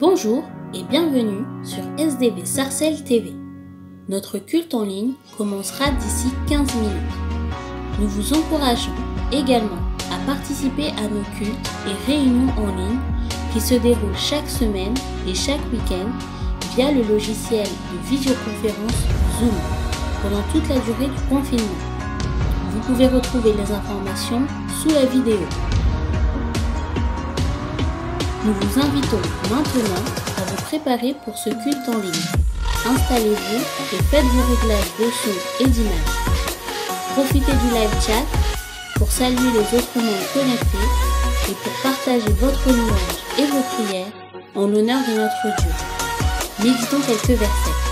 Bonjour et bienvenue sur SDB Sarcelles TV. Notre culte en ligne commencera d'ici 15 minutes. Nous vous encourageons également à participer à nos cultes et réunions en ligne qui se déroulent chaque semaine et chaque week-end via le logiciel de visioconférence Zoom pendant toute la durée du confinement. Vous pouvez retrouver les informations sous la vidéo. Nous vous invitons maintenant à vous préparer pour ce culte en ligne. Installez-vous et faites vos réglages de son et d'image. Profitez du live chat pour saluer les autres membres connectés et pour partager votre louange et vos prières en l'honneur de notre Dieu. Méditons quelques versets.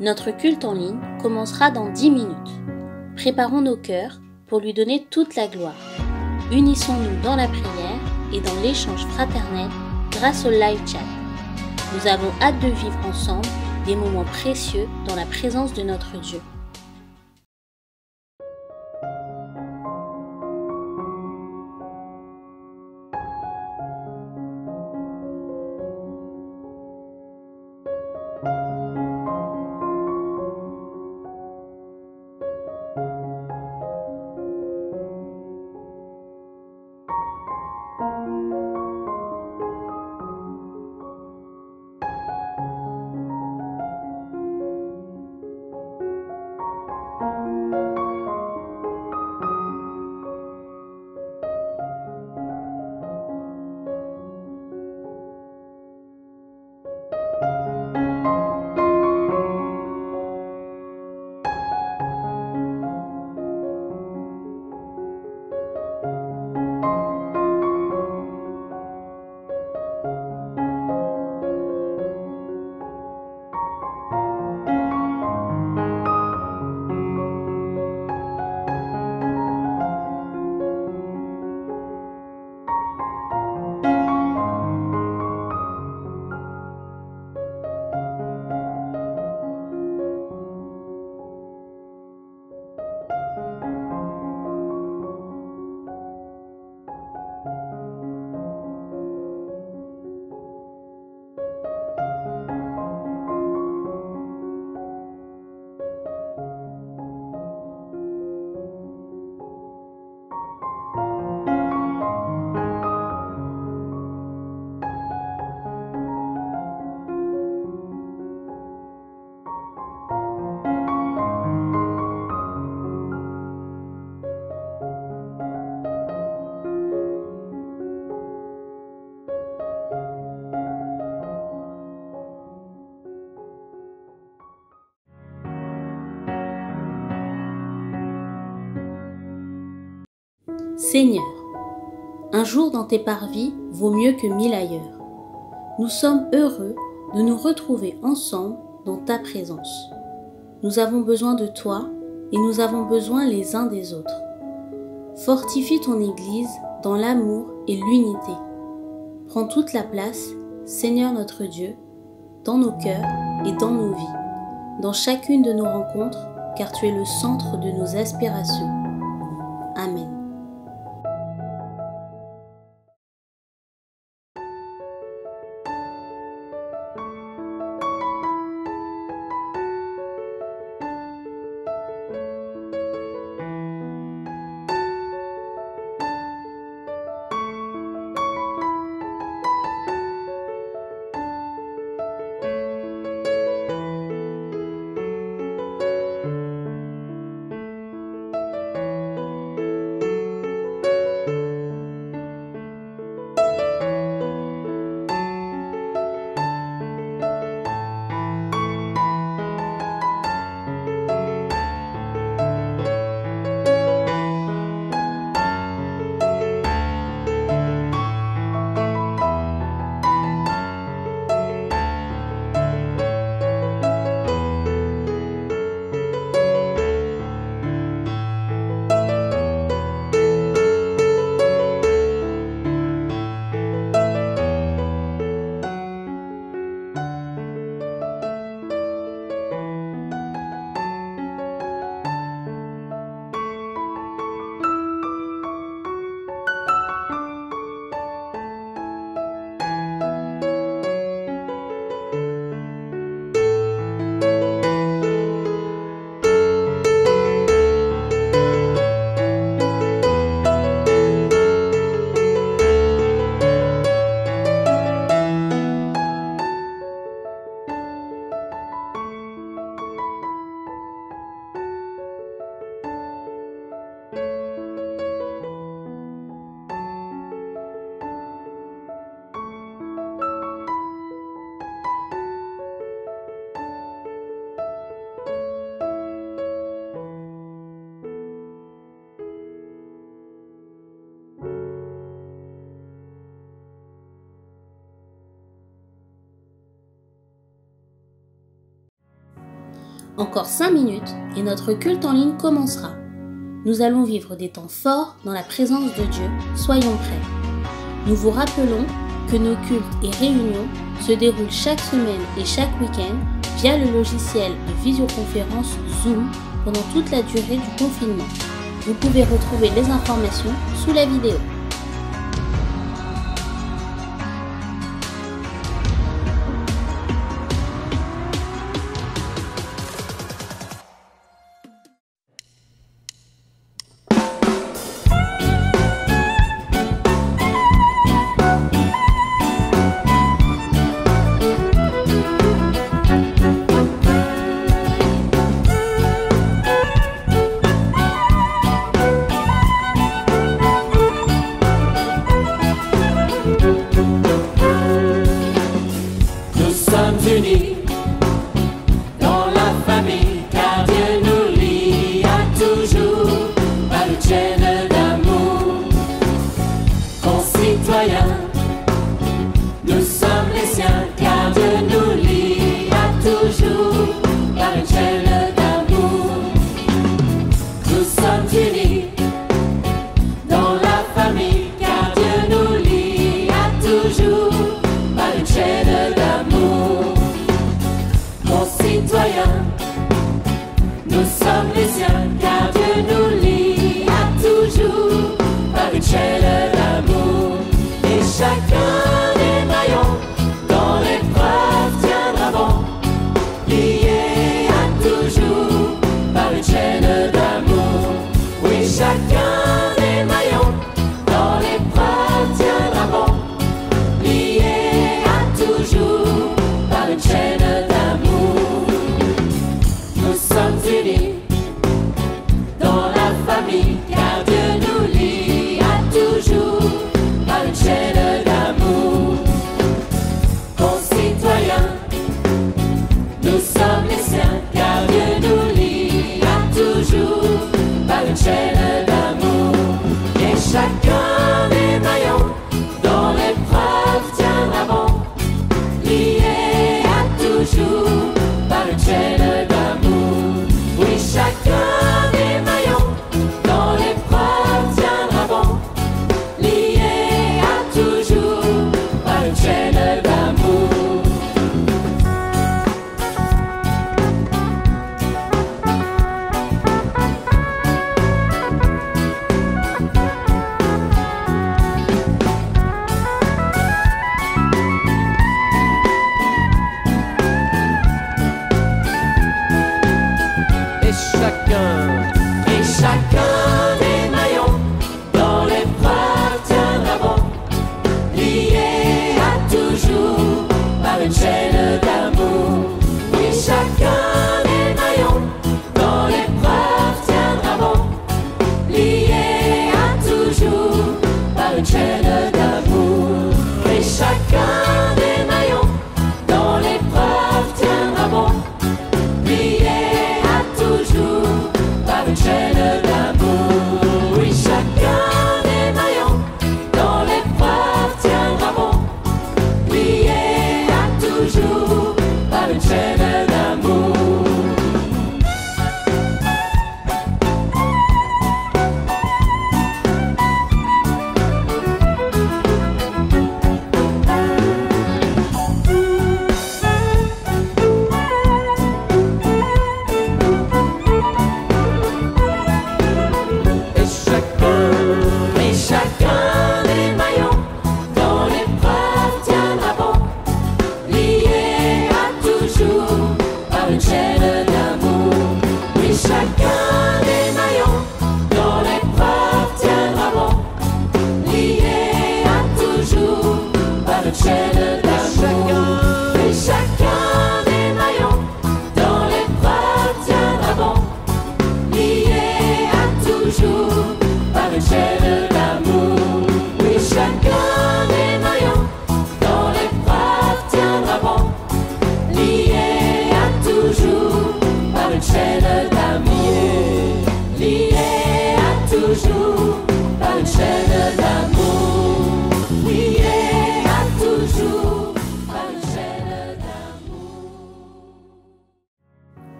Notre culte en ligne commencera dans 10 minutes. Préparons nos cœurs pour lui donner toute la gloire. Unissons-nous dans la prière et dans l'échange fraternel grâce au live chat. Nous avons hâte de vivre ensemble des moments précieux dans la présence de notre Dieu. Seigneur, un jour dans tes parvis vaut mieux que 1000 ailleurs. Nous sommes heureux de nous retrouver ensemble dans ta présence. Nous avons besoin de toi et nous avons besoin les uns des autres. Fortifie ton Église dans l'amour et l'unité. Prends toute la place, Seigneur notre Dieu, dans nos cœurs et dans nos vies, dans chacune de nos rencontres, car tu es le centre de nos aspirations. Amen. Encore 5 minutes et notre culte en ligne commencera. Nous allons vivre des temps forts dans la présence de Dieu, soyons prêts. Nous vous rappelons que nos cultes et réunions se déroulent chaque semaine et chaque week-end via le logiciel de visioconférence Zoom pendant toute la durée du confinement. Vous pouvez retrouver les informations sous la vidéo. Dans la famille, car Dieu nous lie à toujours par une chaîne d'amour. Concitoyens, nous sommes les siens, car Dieu nous lie à toujours par une chaîne d'amour. Nous sommes unis dans la famille, car Dieu nous lie à toujours par une chaîne d'amour. Concitoyens, nous sommes les siens, car Dieu nous lie à toujours par une chaîne d'amour. Et chacun des maillons dans l'épreuve tiendra bon, lié à toujours par une chaîne d'amour. Oui, chacun des maillons dans l'épreuve tiendra bon, lié à toujours par une chaîne d'amour. Nous sommes unis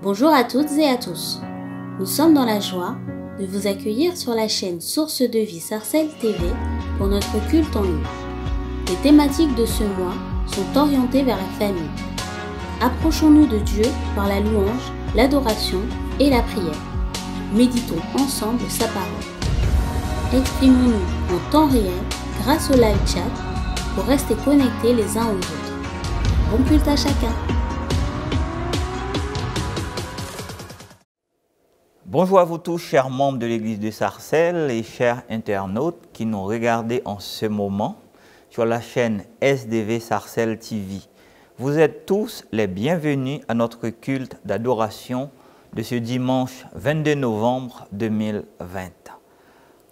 Bonjour à toutes et à tous. Nous sommes dans la joie de vous accueillir sur la chaîne Source de Vie Sarcelles TV pour notre culte en ligne. Les thématiques de ce mois sont orientées vers la famille. Approchons-nous de Dieu par la louange, l'adoration et la prière. Méditons ensemble sa parole. Exprimons-nous en temps réel grâce au live chat pour rester connectés les uns aux autres. Bon culte à chacun. Bonjour à vous tous, chers membres de l'église de Sarcelles et chers internautes qui nous regardez en ce moment sur la chaîne SDV Sarcelles TV. Vous êtes tous les bienvenus à notre culte d'adoration de ce dimanche 22 novembre 2020.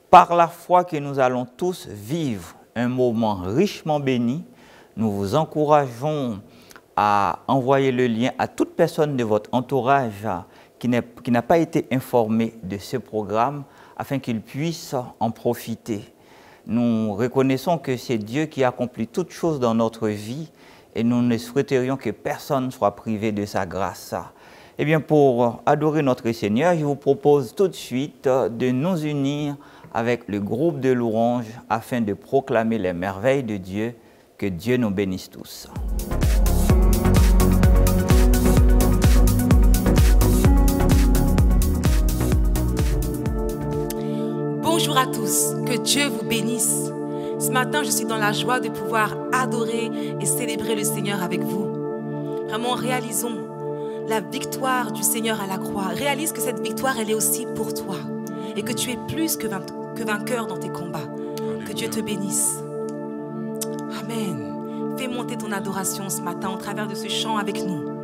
Par la foi que nous allons tous vivre un moment richement béni, nous vous encourageons à envoyer le lien à toute personne de votre entourage qui n'a pas été informée de ce programme afin qu'il puisse en profiter. Nous reconnaissons que c'est Dieu qui accomplit toutes choses dans notre vie et nous ne souhaiterions que personne soit privé de sa grâce. Eh bien, pour adorer notre Seigneur, je vous propose tout de suite de nous unir avec le groupe de louanges afin de proclamer les merveilles de Dieu. Que Dieu nous bénisse tous. Bonjour à tous, que Dieu vous bénisse. Ce matin, je suis dans la joie de pouvoir adorer et célébrer le Seigneur avec vous. Vraiment, réalisons la victoire du Seigneur à la croix. Réalise que cette victoire, elle est aussi pour toi et que tu es plus que vainqueur dans tes combats. Que Dieu te bénisse. Amen. Fais monter ton adoration ce matin au travers de ce chant avec nous.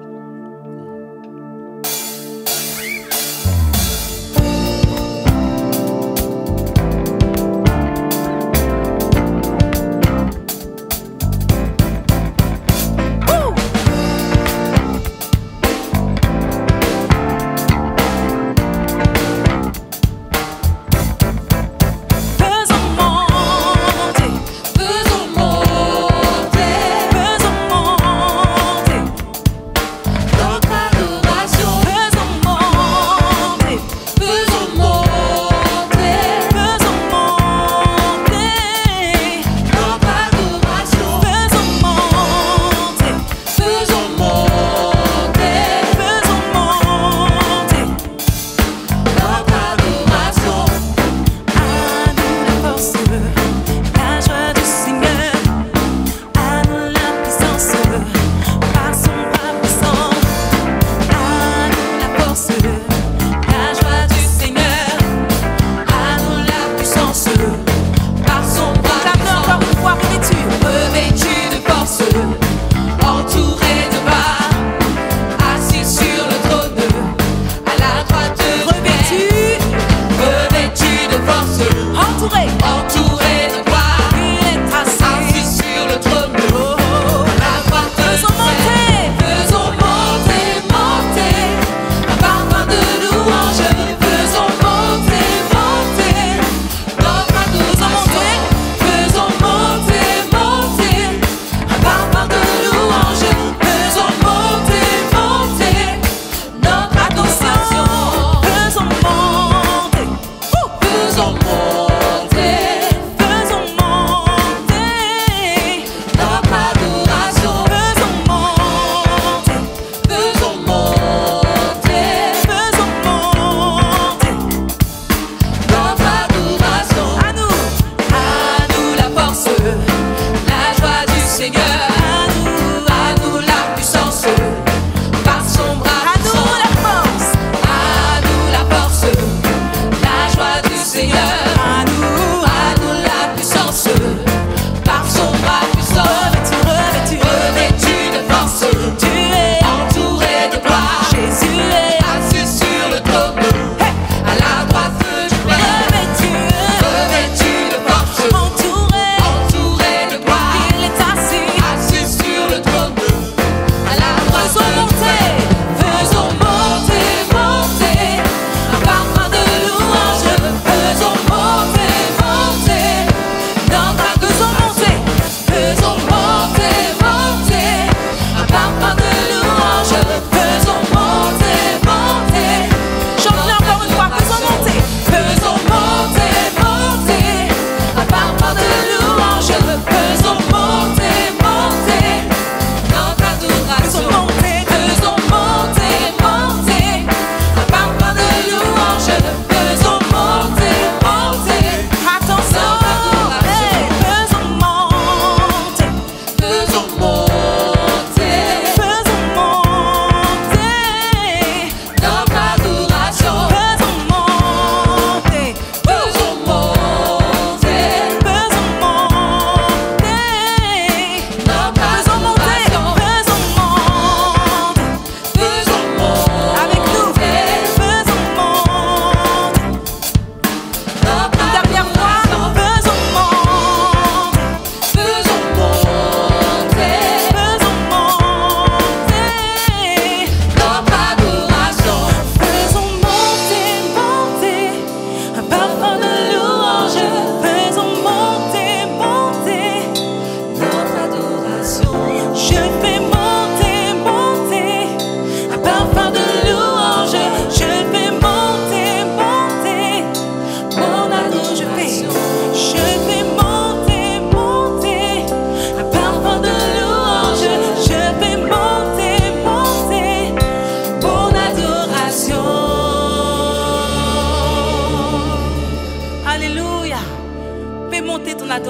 Faisons monter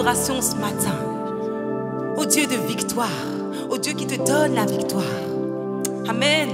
adoration ce matin au Dieu de victoire, au Dieu qui te donne la victoire. Amen.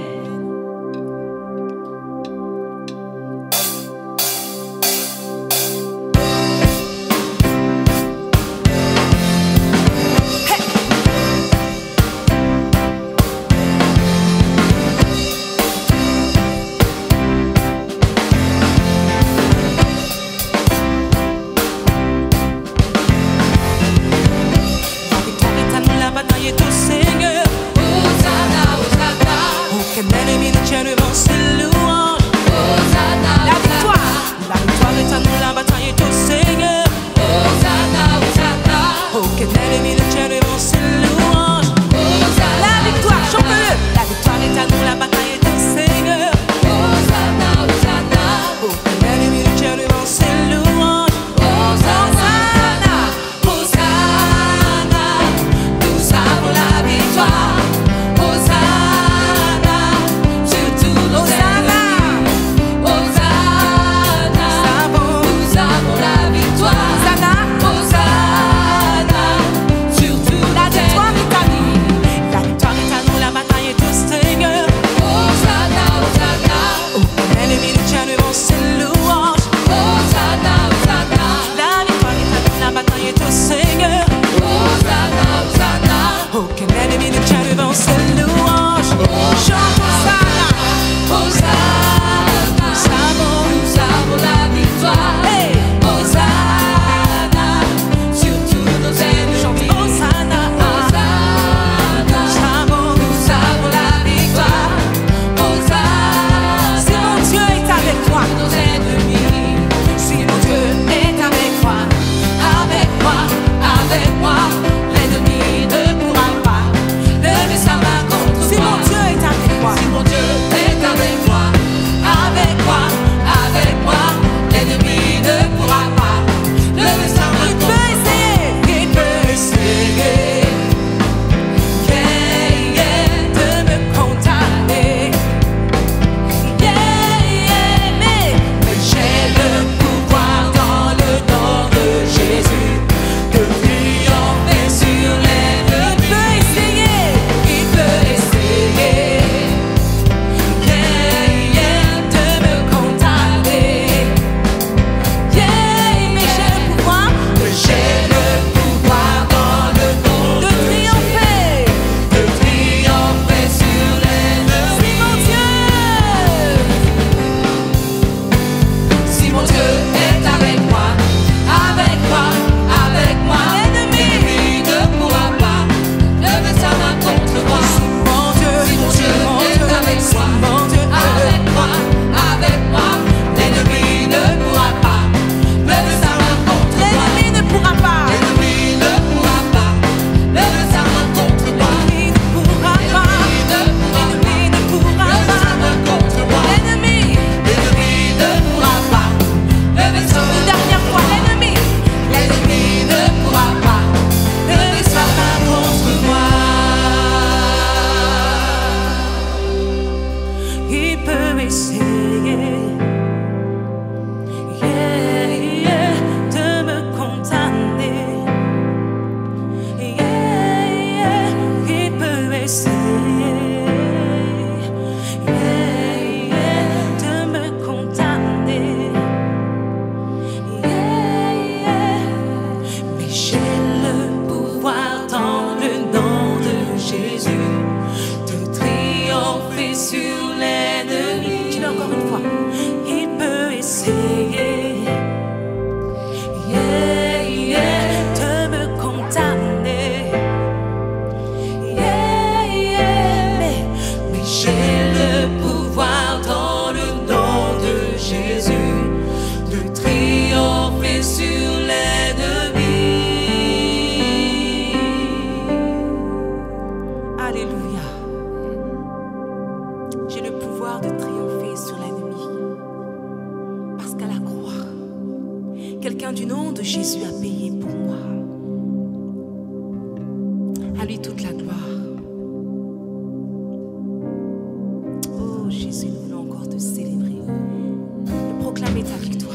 Quelqu'un du nom de Jésus a payé pour moi. À lui toute la gloire. Oh Jésus, nous voulons encore te célébrer et proclamer ta victoire.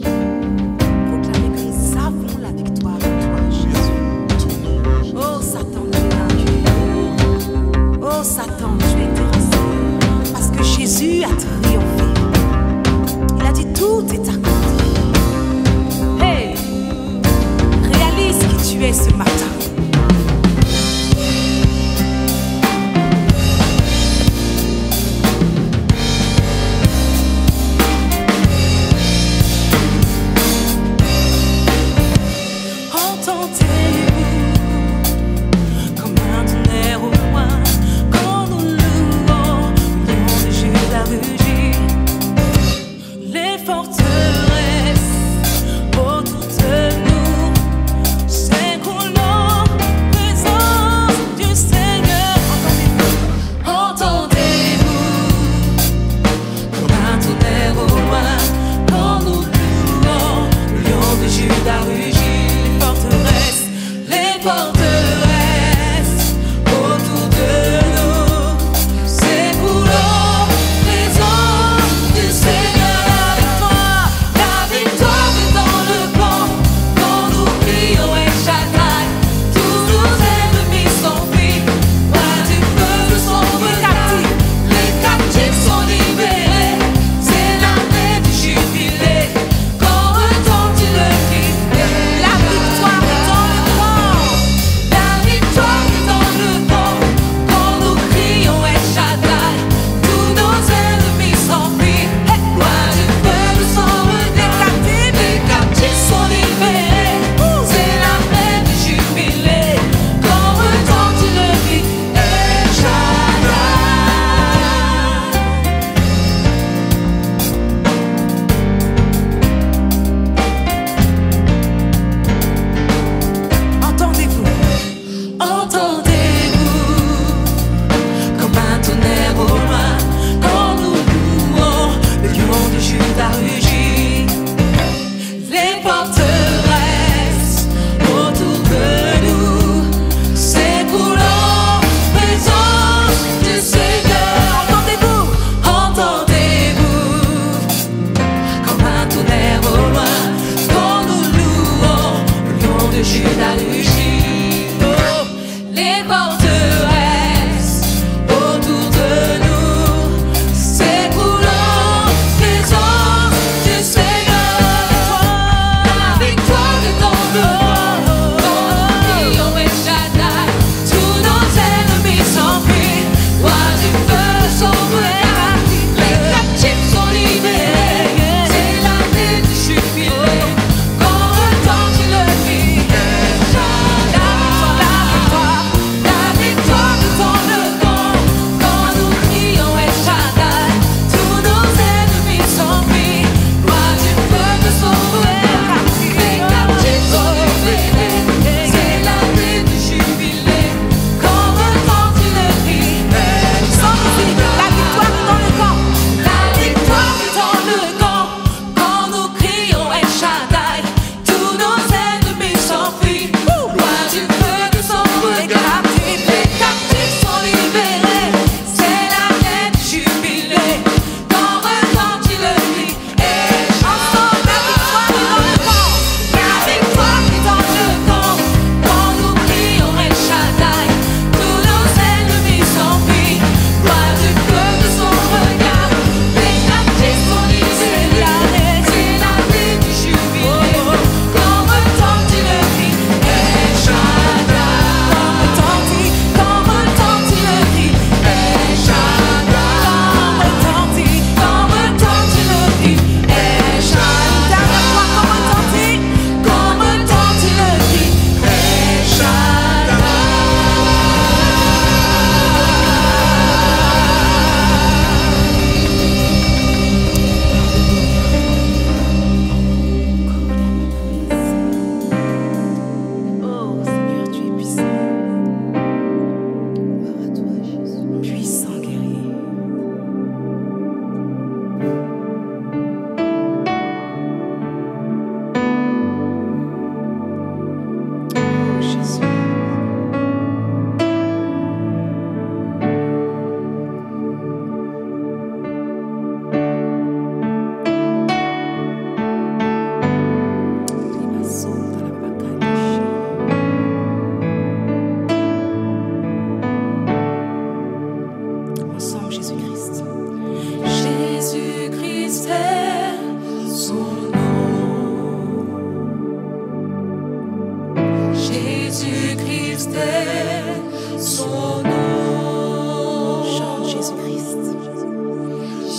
Proclamer que nous avons la victoire.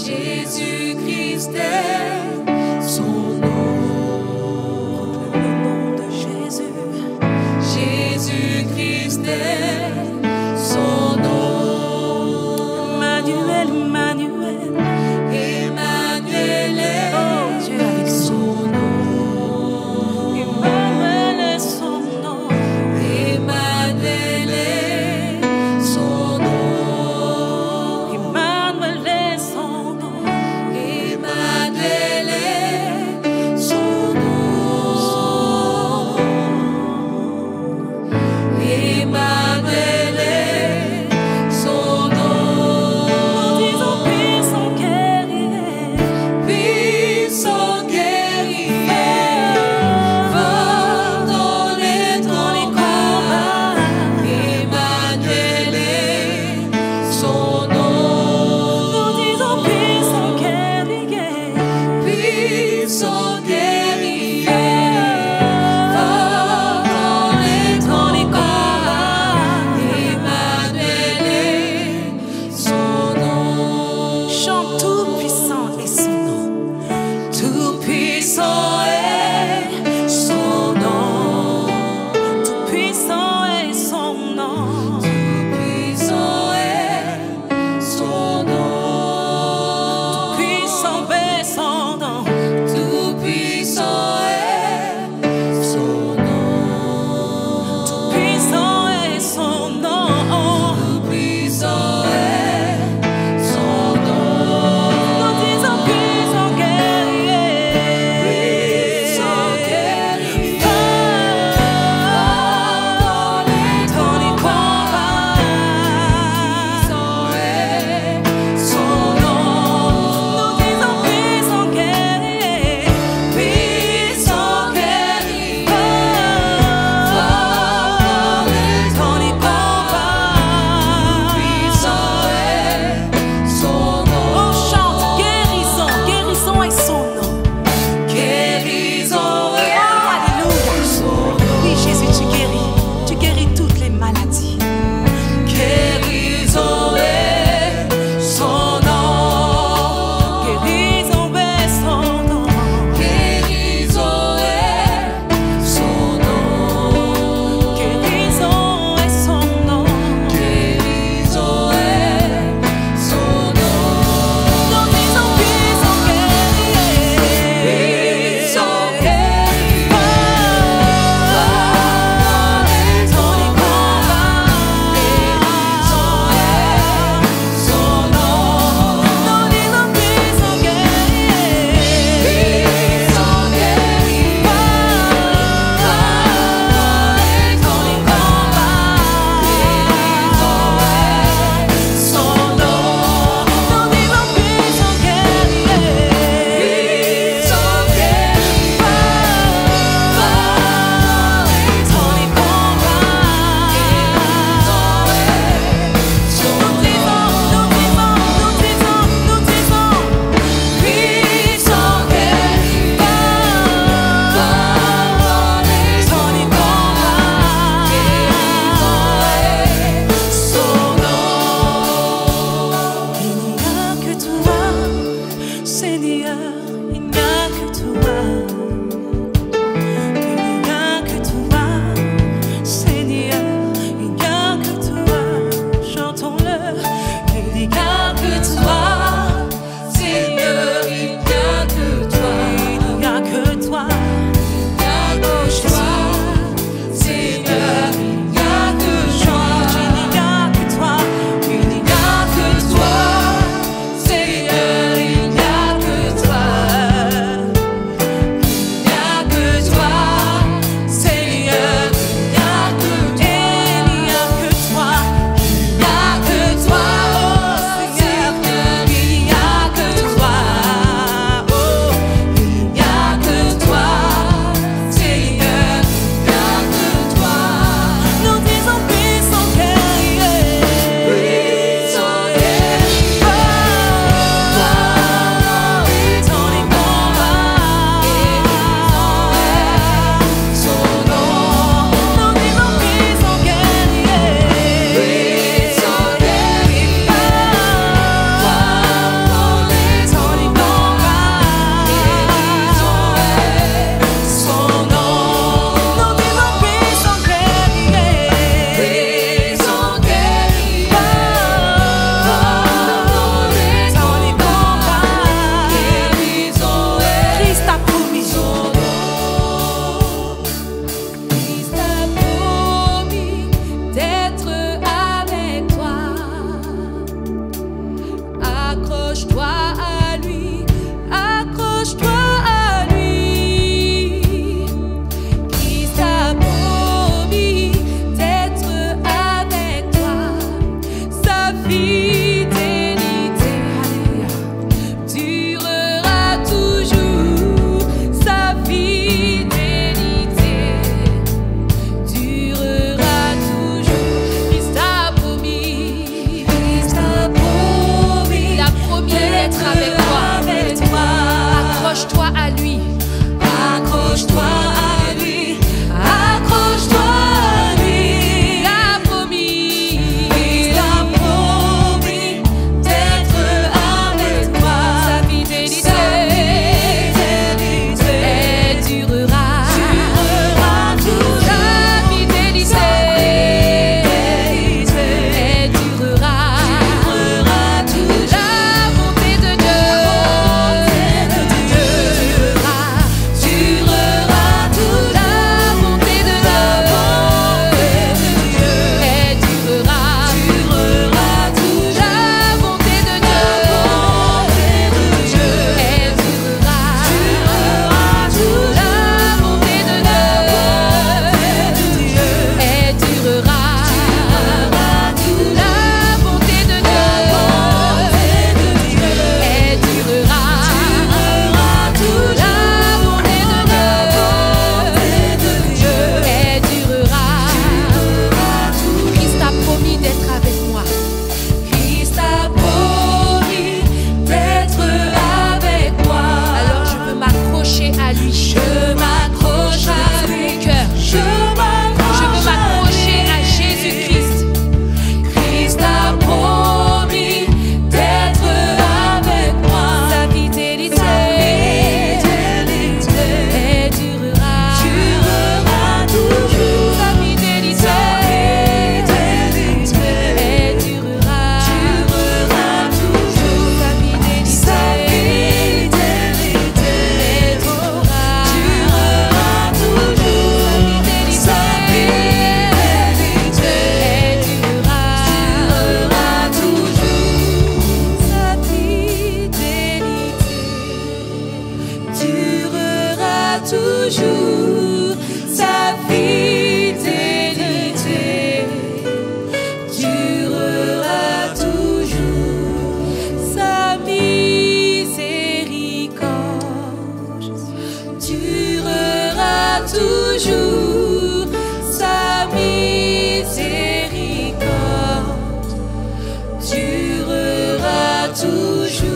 Jésus-Christ est son nom. Le nom de Jésus. Jésus-Christ est son nom. Emmanuel, Emmanuel. Emmanuel est Oh, Dieu avec son nom. Emmanuel est son nom. Emmanuel est son nom. Emmanuel est son nom. Emmanuel est son nom. Emmanuel est son nom. Nous disons puissant guerrier. Puissant guerrier, va dans les combats. Emmanuel est son nom. Nous disons puissant guerrier. Puissant guerrier, va dans les combats. Emmanuel est son nom. Chante tout puissant est son nom. Tout puissant est son nom. Tout puissant est son nom. Tout puissant est son nom. Puissant est son nom. Tout puissant est son nom. Tout puissant est son nom. Tout puissant est son nom. Nous disons puissant guerrier. Puissant guerrier, va dans les combats. Puissant est son nom. Nous disons puissant guerrier. Puissant guerrier, va dans les combats. Puissant est son nom. On chante guérison. Guérison est son nom. Guérison est Alléluia. son nom. Oui, Jésus, tu guéris. Tu guéris toutes les maladies. Guérison est son nom. Guérison est son nom. Guérison est son nom. Guérison est son nom. Guérison est son nom. Nous disons puissant guerrier. Puissant guerrier, va dans les combats. Guérison est son nom. Nous disons puissant guerrier. Puissant guerrier, va dans les combats. Guérison est son nom. Nous disons puissant guerrier. Puissant guerrier, va dans les combats. Guérison est son nom. Nous disons. Puissant guerrier, va dans les combats. Guérison est son nom. Il n'y a que toi, Seigneur, il n'y a que toi. Il n'y a que toi, Seigneur, il n'y a que toi. Chantons-le. Il n'y a que toi, Seigneur, il n'y a que toi. il n'y a que toi. Il n'y a que toi. Seigneur, il n'y a que toi. Il n'y a que toi, Il n'y a que toi. Seigneur, il n'y a que toi. Accroche-toi à lui. Accroche-toi à lui, accroche-toi à lui. Il a promis. Il a promis d'être avec toi. Sa fidélité. Sa fidélité Elle durera. durera toujours. Sa fidélité. Elle durera. Durera toujours. La bonté de Dieu. Durera. Durera toujours. La bonté de Dieu. Elle durera. Durera toujours. La bonté de Dieu. Elle durera. Durera toujours. La bonté de Dieu. Elle durera. La bonté de Dieu. Elle durera. La bonté de Dieu. Elle durera. Christ a promis d'être avec moi. Christ a promis d'être avec moi. Alors je veux m'accrocher à lui. Je m'accroche à lui. Cœur. Je Je veux m'accrocher à Jésus-Christ. Christ a promis d'être avec moi. Sa fidélité. Elle durera. Durera toujours. Sa fidélité. Elle durera. Durera toujours. Sa fidélité. Sa fidélité Elle durera. durera toujours. Sa fidélité. Elle durera. Durera toujours. Sa fidélité. Durera toujours. Sa fidélité durera toujours. Sa miséricorde Durera toujours. Sa miséricorde durera toujours.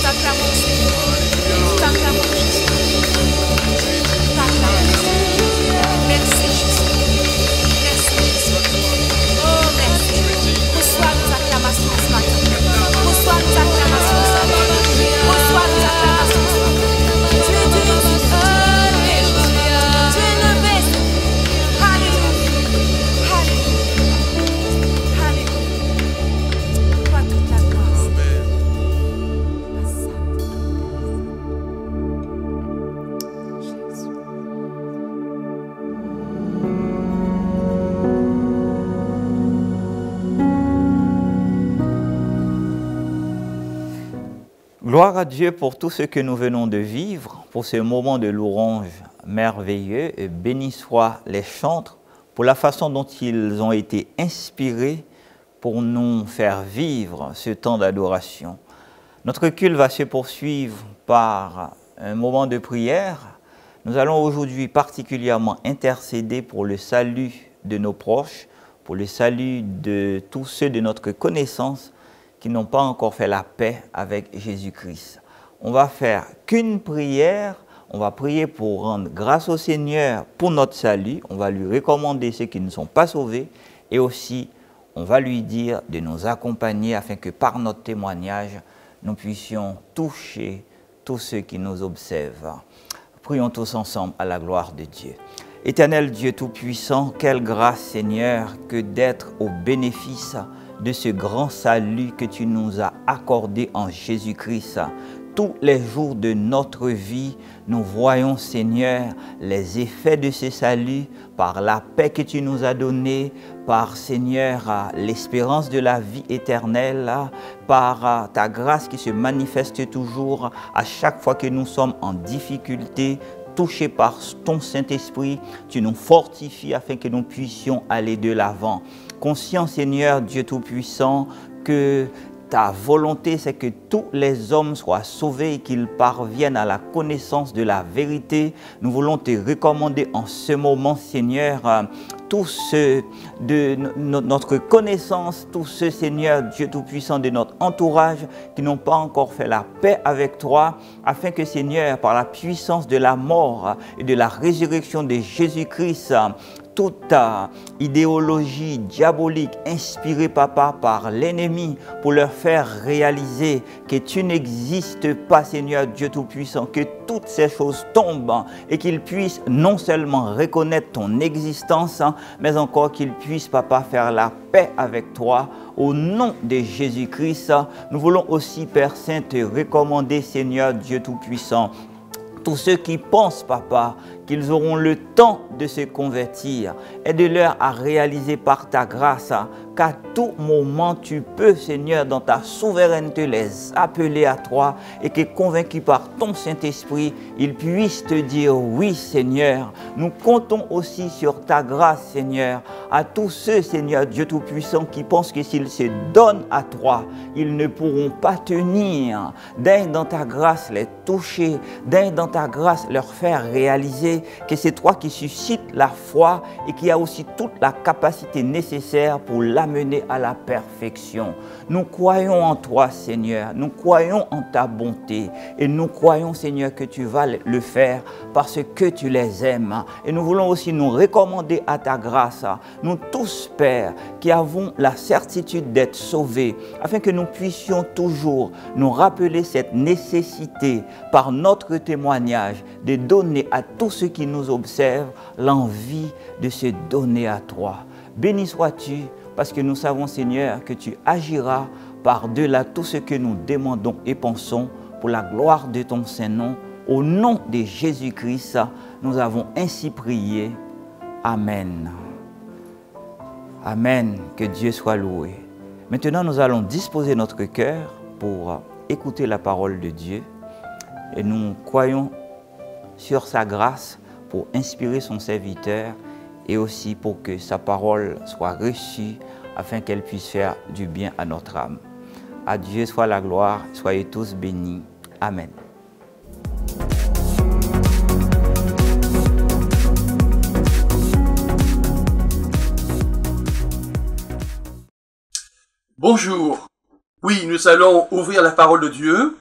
T'acclamons, Seigneur. T'acclamons, Jésus. T'acclamons, Seigneur. Merci, Jésus. Merci, Jésus. Oh, merci. Reçois nos acclamations ce matin. Reçois nos acclamations ce matin. Reçois nos acclamations ce matin. Tu es Dieu, Jésus. Alléluia. Tu es le best. Alléluia. Alléluia. Alléluia. Toi toute la gloire. Gloire à Dieu pour tout ce que nous venons de vivre, pour ce moment de louange merveilleux. Et béni soient les chantres pour la façon dont ils ont été inspirés pour nous faire vivre ce temps d'adoration. Notre culte va se poursuivre par un moment de prière. Nous allons aujourd'hui particulièrement intercéder pour le salut de nos proches, pour le salut de tous ceux de notre connaissance qui n'ont pas encore fait la paix avec Jésus-Christ. On va faire qu'une prière, on va prier pour rendre grâce au Seigneur pour notre salut, on va lui recommander ceux qui ne sont pas sauvés et aussi on va lui dire de nous accompagner afin que par notre témoignage, nous puissions toucher tous ceux qui nous observent. Prions tous ensemble à la gloire de Dieu. Éternel Dieu Tout-Puissant, quelle grâce Seigneur que d'être au bénéfice de ce grand salut que tu nous as accordé en Jésus-Christ. Tous les jours de notre vie, nous voyons, Seigneur, les effets de ce salut par la paix que tu nous as donnée, par, Seigneur, l'espérance de la vie éternelle, par ta grâce qui se manifeste toujours à chaque fois que nous sommes en difficulté, touchés par ton Saint-Esprit, tu nous fortifies afin que nous puissions aller de l'avant. Conscient, Seigneur, Dieu Tout-Puissant, que ta volonté, c'est que tous les hommes soient sauvés et qu'ils parviennent à la connaissance de la vérité. Nous voulons te recommander en ce moment, Seigneur, tous ceux de notre connaissance, tous ceux, Seigneur, Dieu Tout-Puissant, de notre entourage qui n'ont pas encore fait la paix avec toi, afin que, Seigneur, par la puissance de la mort et de la résurrection de Jésus-Christ, toute idéologie diabolique inspirée, Papa, par l'ennemi pour leur faire réaliser que tu n'existes pas, Seigneur Dieu Tout-Puissant, que toutes ces choses tombent et qu'ils puissent non seulement reconnaître ton existence, mais encore qu'ils puissent, Papa, faire la paix avec toi. Au nom de Jésus-Christ, nous voulons aussi, Père Saint, te recommander, Seigneur Dieu Tout-Puissant, tous ceux qui pensent, Papa, qu'ils auront le temps de se convertir, aide-leur à réaliser par ta grâce qu'à tout moment tu peux, Seigneur, dans ta souveraineté les appeler à toi et que convaincus par ton Saint-Esprit, ils puissent te dire oui, Seigneur. Nous comptons aussi sur ta grâce, Seigneur, à tous ceux, Seigneur Dieu Tout-Puissant, qui pensent que s'ils se donnent à toi, ils ne pourront pas tenir. Daigne dans ta grâce les toucher, daigne dans ta grâce leur faire réaliser que c'est toi qui suscites la foi et qui a aussi toute la capacité nécessaire pour l'amener à la perfection. Nous croyons en toi, Seigneur, nous croyons en ta bonté et nous croyons, Seigneur, que tu vas le faire parce que tu les aimes. Et nous voulons aussi nous recommander à ta grâce, nous tous, Père, qui avons la certitude d'être sauvés, afin que nous puissions toujours nous rappeler cette nécessité par notre témoignage de donner à tous ceux qui nous observent l'envie de se donner à toi. Béni sois-tu, parce que nous savons, Seigneur, que tu agiras par-delà tout ce que nous demandons et pensons pour la gloire de ton Saint-Nom. Au nom de Jésus-Christ, nous avons ainsi prié. Amen. Amen. Que Dieu soit loué. Maintenant, nous allons disposer notre cœur pour écouter la parole de Dieu. Et nous croyons sur sa grâce pour inspirer son serviteur et aussi pour que sa parole soit reçue afin qu'elle puisse faire du bien à notre âme. À Dieu soit la gloire, soyez tous bénis. Amen. Bonjour. Oui, nous allons ouvrir la parole de Dieu.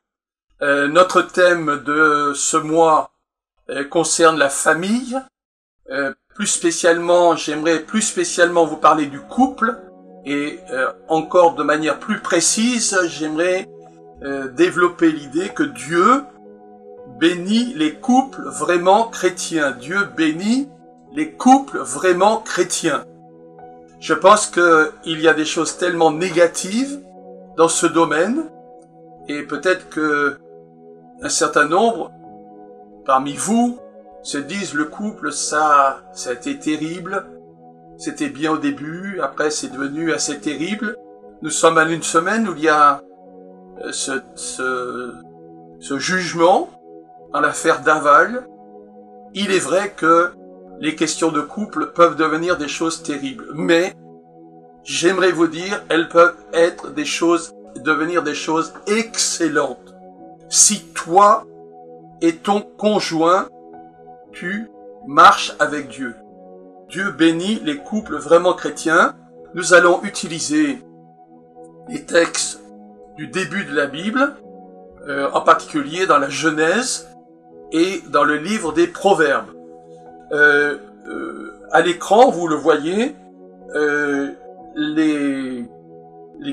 Notre thème de ce mois concerne la famille. J'aimerais plus spécialement vous parler du couple et encore de manière plus précise, j'aimerais développer l'idée que Dieu bénit les couples vraiment chrétiens. Dieu bénit les couples vraiment chrétiens. Je pense qu'il y a des choses tellement négatives dans ce domaine et peut-être que un certain nombre parmi vous se disent le couple, ça a été terrible, c'était bien au début, après c'est devenu assez terrible. Nous sommes à une semaine où il y a ce jugement en l'affaire Daval. Il est vrai que les questions de couple peuvent devenir des choses terribles, mais j'aimerais vous dire, elles peuvent devenir des choses excellentes. Si toi et ton conjoint, tu marches avec Dieu. Dieu bénit les couples vraiment chrétiens. Nous allons utiliser les textes du début de la Bible, en particulier dans la Genèse et dans le livre des Proverbes. À l'écran, vous le voyez, les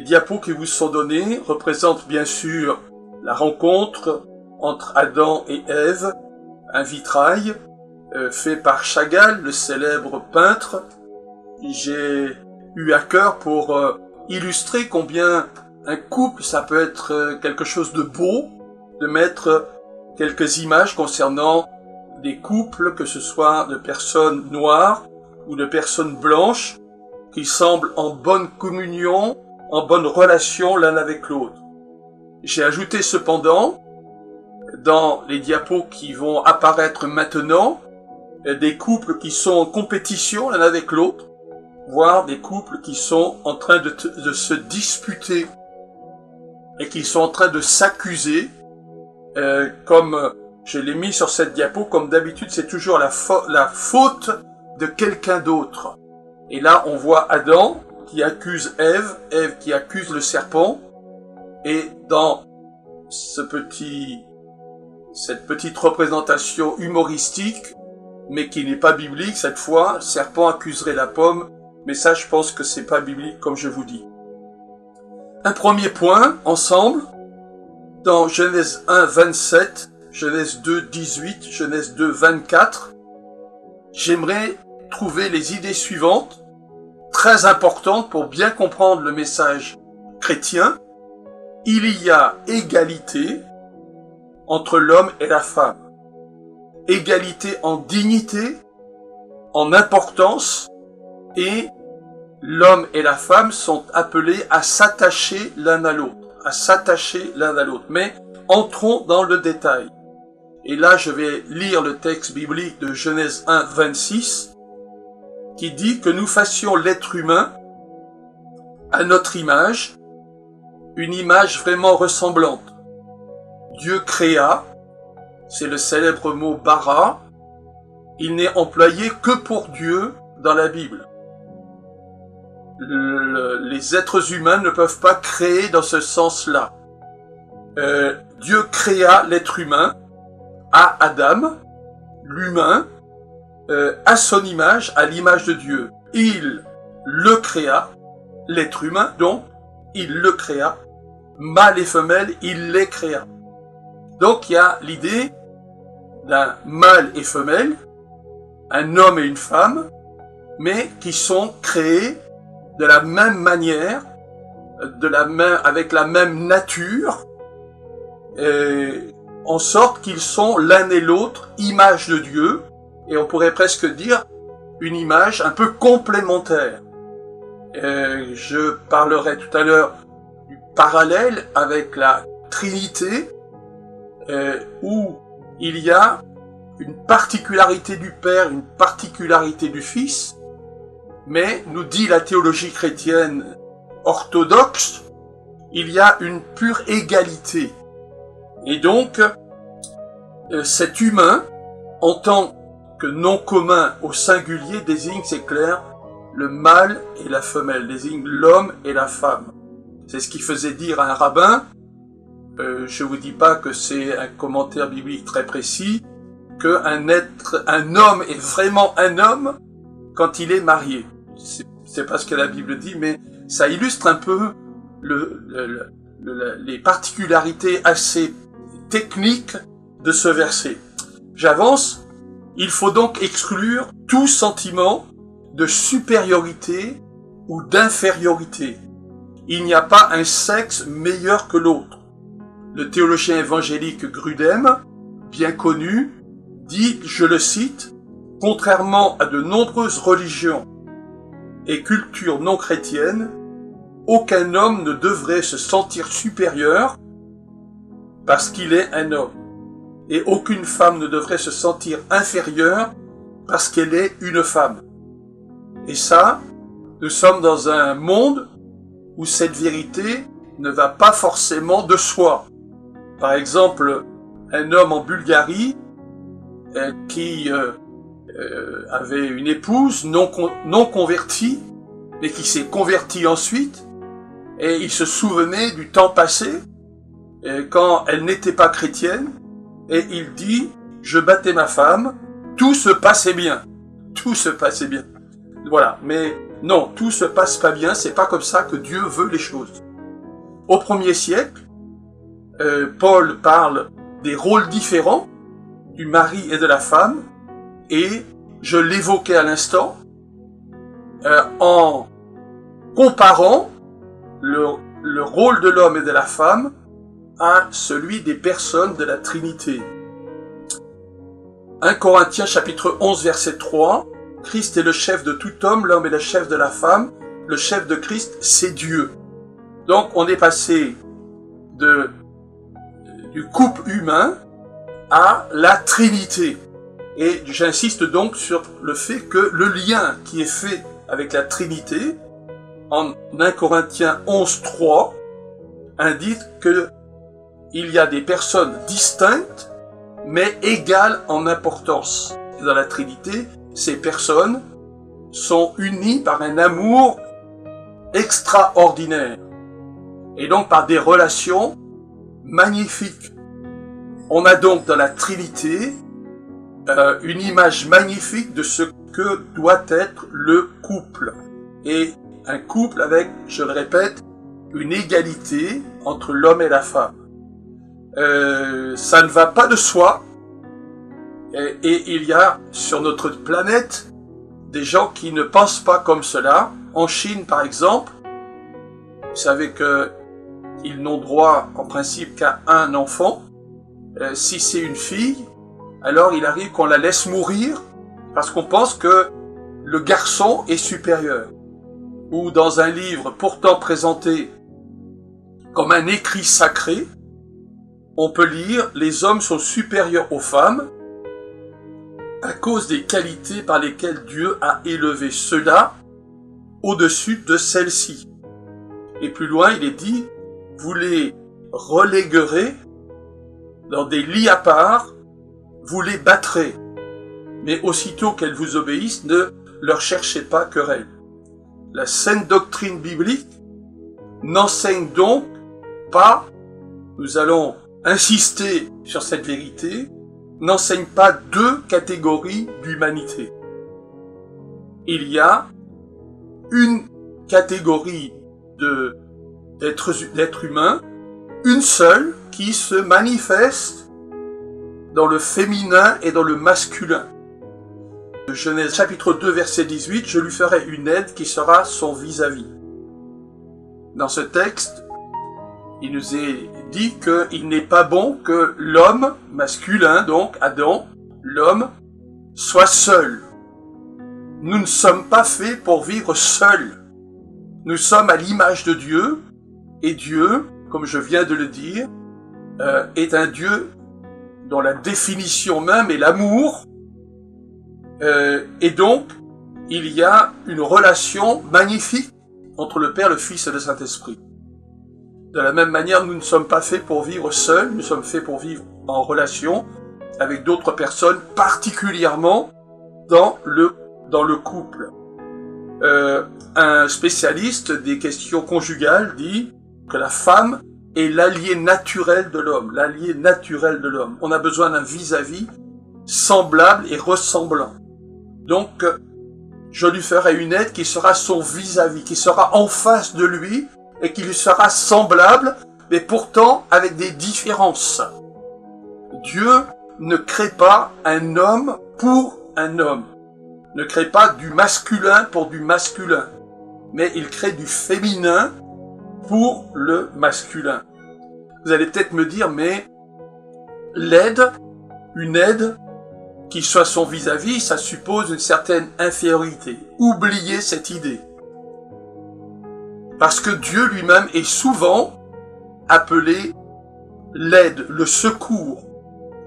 diapos qui vous sont donnés représentent bien sûr la rencontre entre Adam et Ève, un vitrail fait par Chagall, le célèbre peintre. J'ai eu à cœur pour illustrer combien un couple, ça peut être quelque chose de beau, de mettre quelques images concernant des couples, que ce soit de personnes noires ou de personnes blanches, qui semblent en bonne communion, en bonne relation l'un avec l'autre. J'ai ajouté cependant, dans les diapos qui vont apparaître maintenant, des couples qui sont en compétition l'un avec l'autre, voire des couples qui sont en train de se disputer. et qu'ils sont en train de s'accuser, comme je l'ai mis sur cette diapo, comme d'habitude c'est toujours la faute de quelqu'un d'autre. Et là on voit Adam qui accuse Ève, Ève qui accuse le serpent, et dans cette petite représentation humoristique, mais qui n'est pas biblique cette fois, le serpent accuserait la pomme, mais ça je pense que c'est pas biblique comme je vous dis. Un premier point, ensemble, dans Genèse 1, 27, Genèse 2, 18, Genèse 2, 24, j'aimerais trouver les idées suivantes, très importantes pour bien comprendre le message chrétien. Il y a égalité entre l'homme et la femme. Égalité en dignité, en importance, et l'homme et la femme sont appelés à s'attacher l'un à l'autre, Mais entrons dans le détail. Et là, je vais lire le texte biblique de Genèse 1, 26, qui dit que nous fassions l'être humain à notre image, une image vraiment ressemblante. Dieu créa, c'est le célèbre mot bara, il n'est employé que pour Dieu dans la Bible. Les êtres humains ne peuvent pas créer dans ce sens-là. Dieu créa l'être humain à Adam, l'humain, à son image, à l'image de Dieu. Il le créa, l'être humain, donc, il le créa, mâle et femelle, il les créa. Donc il y a l'idée d'un mâle et femelle, un homme et une femme, mais qui sont créés de la même manière, avec la même nature, en sorte qu'ils sont l'un et l'autre image de Dieu, et on pourrait presque dire une image un peu complémentaire. Je parlerai tout à l'heure du parallèle avec la Trinité, où il y a une particularité du Père, une particularité du Fils, mais, nous dit la théologie chrétienne orthodoxe, il y a une pure égalité. Et donc, cet humain, en tant que nom commun au singulier, désigne, c'est clair, le mâle et la femelle, désigne l'homme et la femme. C'est ce qui faisait dire à un rabbin, je vous dis pas que c'est un commentaire biblique très précis, qu'un homme est vraiment un homme quand il est marié. C'est pas ce que la Bible dit, mais ça illustre un peu les particularités assez techniques de ce verset. J'avance. Il faut donc exclure tout sentiment de supériorité ou d'infériorité. Il n'y a pas un sexe meilleur que l'autre. Le théologien évangélique Grudem, bien connu, dit, je le cite, « Contrairement à de nombreuses religions et cultures non chrétiennes, aucun homme ne devrait se sentir supérieur parce qu'il est un homme, et aucune femme ne devrait se sentir inférieure parce qu'elle est une femme. » Et ça, nous sommes dans un monde où cette vérité ne va pas forcément de soi. Par exemple, un homme en Bulgarie qui avait une épouse non convertie, mais qui s'est convertie ensuite, et il se souvenait du temps passé, quand elle n'était pas chrétienne, et il dit, je battais ma femme, tout se passait bien. Tout se passait bien. Voilà, mais non, tout se passe pas bien, c'est pas comme ça que Dieu veut les choses. Au 1er siècle, Paul parle des rôles différents du mari et de la femme, et je l'évoquais à l'instant, en comparant le rôle de l'homme et de la femme à celui des personnes de la Trinité. 1 Corinthiens chapitre 11 verset 3, Christ est le chef de tout homme, l'homme est le chef de la femme, le chef de Christ c'est Dieu. Donc on est passé du couple humain à la Trinité. Et j'insiste donc sur le fait que le lien qui est fait avec la Trinité, en 1 Corinthiens 11, 3, indique qu'il y a des personnes distinctes, mais égales en importance. Et dans la Trinité, ces personnes sont unies par un amour extraordinaire, et donc par des relations magnifiques. On a donc dans la Trinité une image magnifique de ce que doit être le couple. Et un couple avec, je le répète, une égalité entre l'homme et la femme. Ça ne va pas de soi. Et il y a sur notre planète des gens qui ne pensent pas comme cela. En Chine, par exemple, vous savez qu'ils n'ont droit, en principe, qu'à un enfant. Si c'est une fille, alors il arrive qu'on la laisse mourir parce qu'on pense que le garçon est supérieur. Ou dans un livre pourtant présenté comme un écrit sacré, on peut lire « Les hommes sont supérieurs aux femmes à cause des qualités par lesquelles Dieu a élevé ceux-là au-dessus de celles-ci. » Et plus loin, il est dit « Vous les reléguerez dans des lits à part, vous les battrez. Mais aussitôt qu'elles vous obéissent, ne leur cherchez pas querelle. » La saine doctrine biblique n'enseigne donc pas, nous allons insister sur cette vérité, n'enseigne pas deux catégories d'humanité. Il y a une catégorie d'êtres humains, une seule, qui se manifeste dans le féminin et dans le masculin. Genèse chapitre 2 verset 18, je lui ferai une aide qui sera son vis-à-vis. Dans ce texte, il nous est dit qu'il n'est pas bon que l'homme masculin, donc Adam, l'homme, soit seul. Nous ne sommes pas faits pour vivre seuls. Nous sommes à l'image de Dieu, et Dieu, comme je viens de le dire, est un Dieu dont la définition même est l'amour, et donc il y a une relation magnifique entre le Père, le Fils et le Saint-Esprit. De la même manière, nous ne sommes pas faits pour vivre seuls, nous sommes faits pour vivre en relation avec d'autres personnes, particulièrement dans le couple. Un spécialiste des questions conjugales dit que la femme est l'allié naturel de l'homme, l'allié naturel de l'homme. On a besoin d'un vis-à-vis semblable et ressemblant. Donc, je lui ferai une aide qui sera son vis-à-vis, qui sera en face de lui et qui lui sera semblable, mais pourtant avec des différences. Dieu ne crée pas un homme pour un homme, ne crée pas du masculin pour du masculin, mais il crée du féminin pour le masculin. Vous allez peut-être me dire, mais une aide qui soit son vis-à-vis, ça suppose une certaine infériorité. Oubliez cette idée. Parce que Dieu lui-même est souvent appelé l'aide, le secours.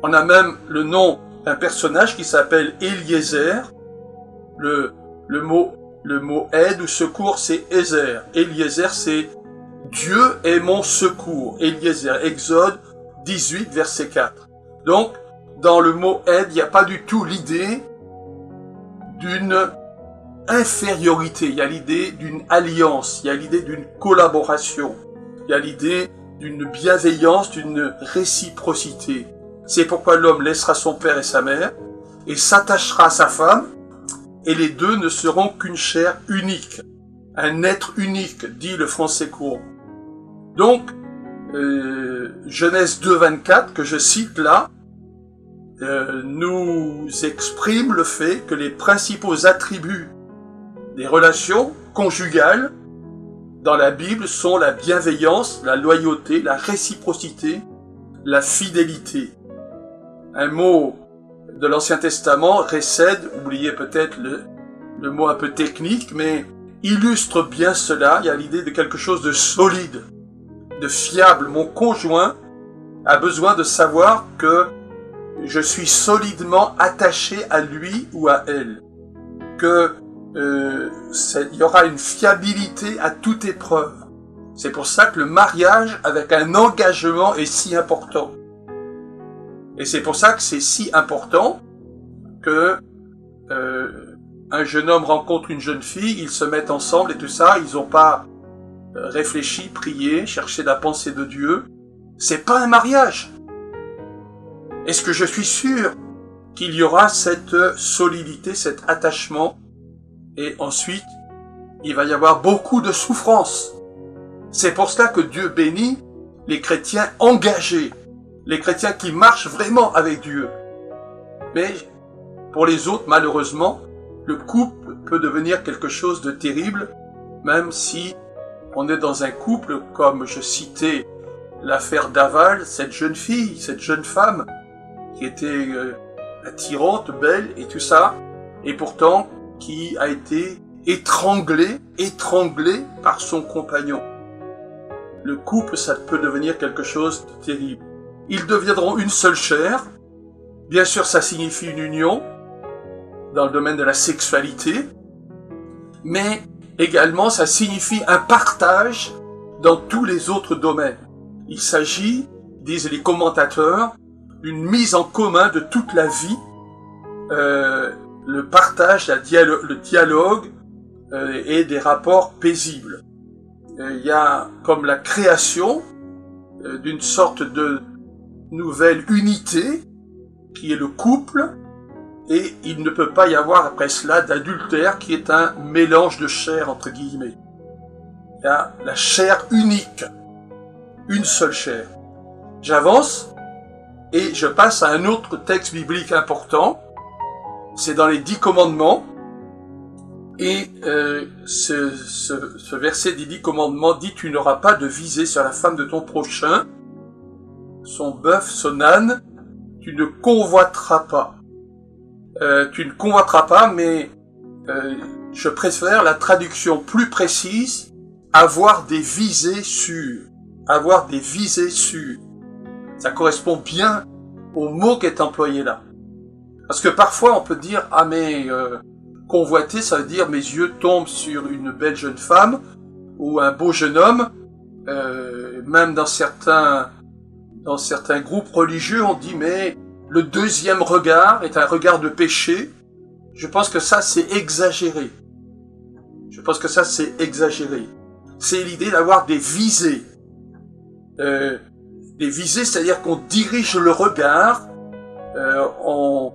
On a même le nom d'un personnage qui s'appelle Eliezer. Le mot aide ou secours, c'est Ezer. Eliezer, c'est Dieu est mon secours. Eliezer, Exode 18, verset 4. Donc, dans le mot aide, il n'y a pas du tout l'idée d'une infériorité, il y a l'idée d'une alliance, il y a l'idée d'une collaboration, il y a l'idée d'une bienveillance, d'une réciprocité. C'est pourquoi l'homme laissera son père et sa mère et s'attachera à sa femme, et les deux ne seront qu'une chair unique, un être unique, dit le français courant. Donc, Genèse 2, 24, que je cite là, nous exprime le fait que les principaux attributs des relations conjugales dans la Bible sont la bienveillance, la loyauté, la réciprocité, la fidélité. Un mot de l'Ancien Testament, Hesed, oubliez peut-être le mot un peu technique, mais illustre bien cela. Il y a l'idée de quelque chose de solide, de fiable. Mon conjoint a besoin de savoir que je suis solidement attaché à lui ou à elle, que il y aura une fiabilité à toute épreuve. C'est pour ça que le mariage avec un engagement est si important. Et c'est pour ça que c'est si important que un jeune homme rencontre une jeune fille, ils se mettent ensemble et tout ça, ils n'ont pas réfléchi, prié, cherché la pensée de Dieu. C'est pas un mariage. Est-ce que je suis sûr qu'il y aura cette solidité, cet attachement, et ensuite, il va y avoir beaucoup de souffrance. C'est pour cela que Dieu bénit les chrétiens engagés, les chrétiens qui marchent vraiment avec Dieu. Mais pour les autres, malheureusement, le couple peut devenir quelque chose de terrible, même si on est dans un couple, comme je citais l'affaire d'Aval, cette jeune fille, cette jeune femme, qui était attirante, belle et tout ça, et pourtant qui a été étranglée par son compagnon. Le couple, ça peut devenir quelque chose de terrible. Ils deviendront une seule chair. Bien sûr, ça signifie une union dans le domaine de la sexualité, mais également ça signifie un partage dans tous les autres domaines. Il s'agit, disent les commentateurs, d'une mise en commun de toute la vie, le partage, le dialogue et des rapports paisibles. Il y a comme la création d'une sorte de nouvelle unité qui est le couple, et il ne peut pas y avoir après cela d'adultère qui est un mélange de chair entre guillemets. Il y a la chair unique, une seule chair. J'avance et je passe à un autre texte biblique important, c'est dans les 10 commandements, et ce verset des 10 commandements dit « Tu n'auras pas de visée sur la femme de ton prochain, son bœuf, son âne, tu ne convoiteras pas. » Tu ne convoiteras pas, mais je préfère la traduction plus précise, avoir des visées sûres. Avoir des visées sûres. Ça correspond bien au mot qui est employé là. Parce que parfois on peut dire, ah mais convoiter, ça veut dire mes yeux tombent sur une belle jeune femme ou un beau jeune homme. Même dans certains groupes religieux, on dit mais le deuxième regard est un regard de péché. Je pense que ça, c'est exagéré. C'est l'idée d'avoir des visées. Des visées, c'est-à-dire qu'on dirige le regard, on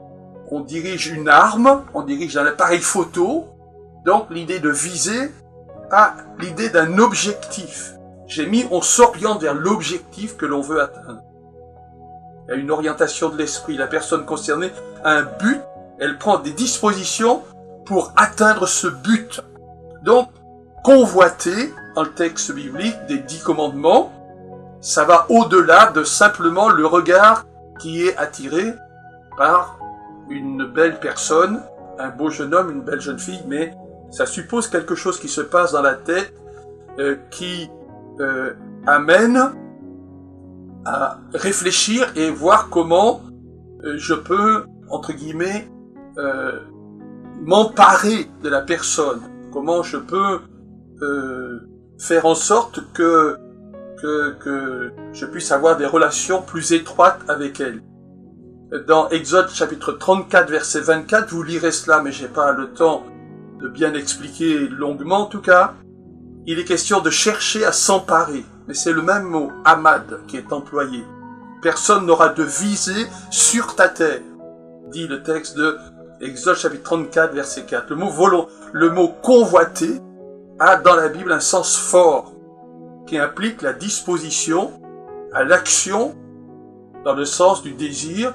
dirige une arme, on dirige un appareil photo. Donc, l'idée de viser a l'idée d'un objectif. On s'oriente vers l'objectif que l'on veut atteindre. Il y a une orientation de l'esprit. La personne concernée a un but, elle prend des dispositions pour atteindre ce but. Donc, convoiter, dans le texte biblique des 10 commandements, ça va au-delà de simplement le regard qui est attiré par une belle personne, un beau jeune homme, une belle jeune fille, mais ça suppose quelque chose qui se passe dans la tête, qui amène à réfléchir et voir comment je peux, entre guillemets, m'emparer de la personne, comment je peux faire en sorte que je puisse avoir des relations plus étroites avec elle. Dans Exode chapitre 34 verset 24, vous lirez cela, mais j'ai pas le temps de bien expliquer longuement en tout cas, il est question de chercher à s'emparer. Mais c'est le même mot, hamad, qui est employé. Personne n'aura de visée sur ta terre, dit le texte de Exode chapitre 34, verset 4. Le mot convoiter a dans la Bible un sens fort, qui implique la disposition à l'action, dans le sens du désir,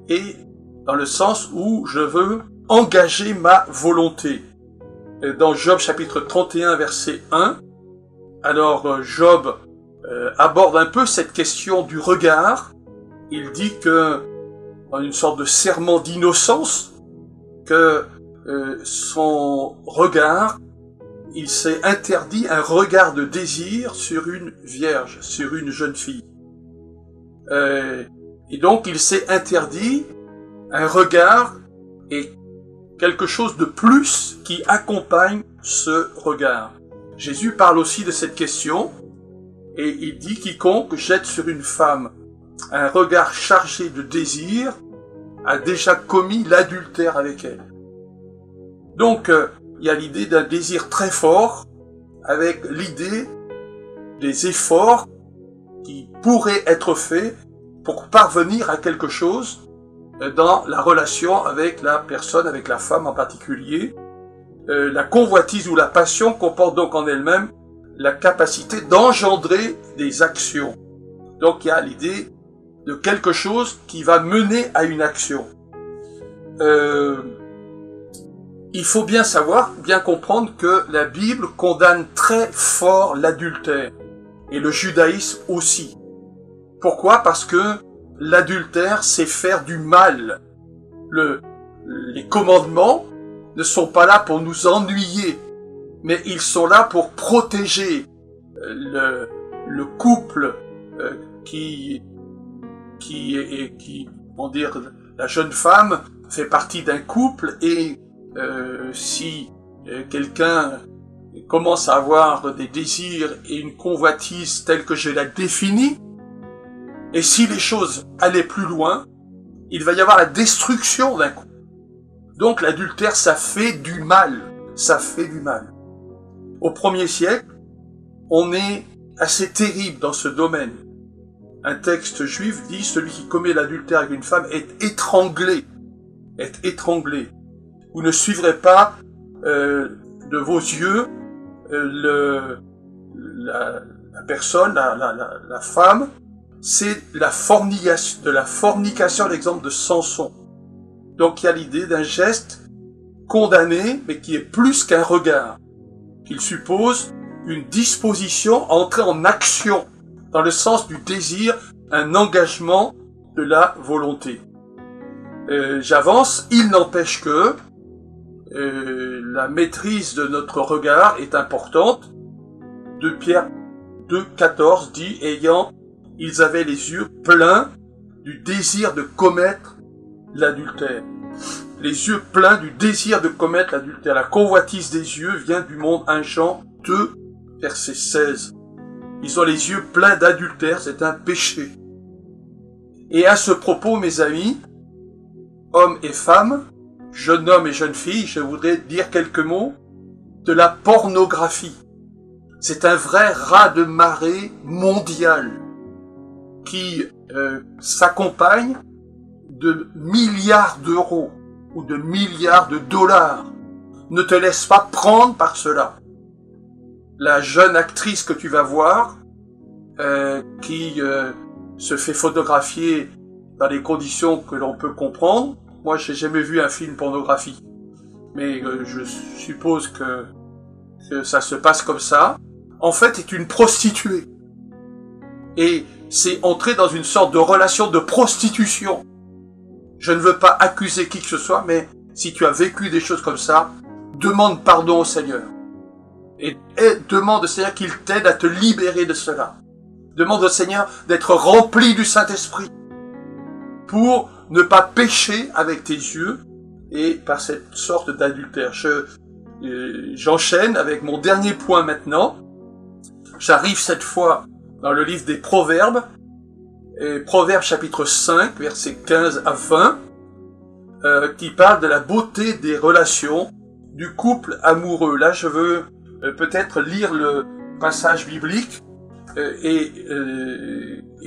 et dans le sens où je veux engager ma volonté. Dans Job chapitre 31, verset 1, alors Job aborde un peu cette question du regard. Il dit que, dans une sorte de serment d'innocence, que son regard, il s'est interdit un regard de désir sur une vierge, sur une jeune fille. Et donc il s'est interdit un regard et quelque chose de plus qui accompagne ce regard. Jésus parle aussi de cette question Et il dit, quiconque jette sur une femme un regard chargé de désir a déjà commis l'adultère avec elle. Donc, il y a l'idée d'un désir très fort, avec l'idée des efforts qui pourraient être faits pour parvenir à quelque chose dans la relation avec la personne, avec la femme en particulier. La convoitise ou la passion comporte donc en elle-même la capacité d'engendrer des actions. Donc il y a l'idée de quelque chose qui va mener à une action. Il faut bien savoir, bien comprendre que la Bible condamne très fort l'adultère, et le judaïsme aussi. Pourquoi? Parce que l'adultère, c'est faire du mal. Les commandements ne sont pas là pour nous ennuyer, mais ils sont là pour protéger le couple on dire, la jeune femme fait partie d'un couple, et si quelqu'un commence à avoir des désirs et une convoitise telle que je la définis, et si les choses allaient plus loin, il va y avoir la destruction d'un couple. Donc l'adultère, ça fait du mal. Ça fait du mal. Au 1er siècle, on est assez terrible dans ce domaine. Un texte juif dit, celui qui commet l'adultère avec une femme est étranglé. Est étranglé. Vous ne suivrez pas de vos yeux la personne, la femme. C'est de la fornication, l'exemple de Samson. Donc il y a l'idée d'un geste condamné, mais qui est plus qu'un regard, qu'il suppose une disposition à entrer en action, dans le sens du désir, un engagement de la volonté. J'avance, il n'empêche que la maîtrise de notre regard est importante. 2 Pierre 2,14 dit, ils avaient les yeux pleins du désir de commettre l'adultère. Les yeux pleins du désir de commettre l'adultère. La convoitise des yeux vient du monde 1 Jean 2, verset 16. Ils ont les yeux pleins d'adultère, c'est un péché. Et à ce propos, mes amis, hommes et femmes, jeunes hommes et jeunes filles, je voudrais dire quelques mots de la pornographie. C'est un vrai raz-de-marée mondial qui s'accompagne de milliards d'euros ou de milliards de dollars. Ne te laisse pas prendre par cela. La jeune actrice que tu vas voir, qui se fait photographier dans les conditions que l'on peut comprendre. Moi, j'ai jamais vu un film pornographique, mais je suppose que ça se passe comme ça. En fait, est une prostituée. Et c'est entrer dans une sorte de relation de prostitution. Je ne veux pas accuser qui que ce soit, mais si tu as vécu des choses comme ça, demande pardon au Seigneur. Et demande au Seigneur qu'il t'aide à te libérer de cela. Demande au Seigneur d'être rempli du Saint-Esprit pour ne pas pécher avec tes yeux et par cette sorte d'adultère. J'enchaîne avec mon dernier point maintenant. J'arrive cette fois dans le livre des Proverbes, et Proverbes chapitre 5, versets 15 à 20, qui parle de la beauté des relations du couple amoureux. Là, je veux peut-être lire le passage biblique, et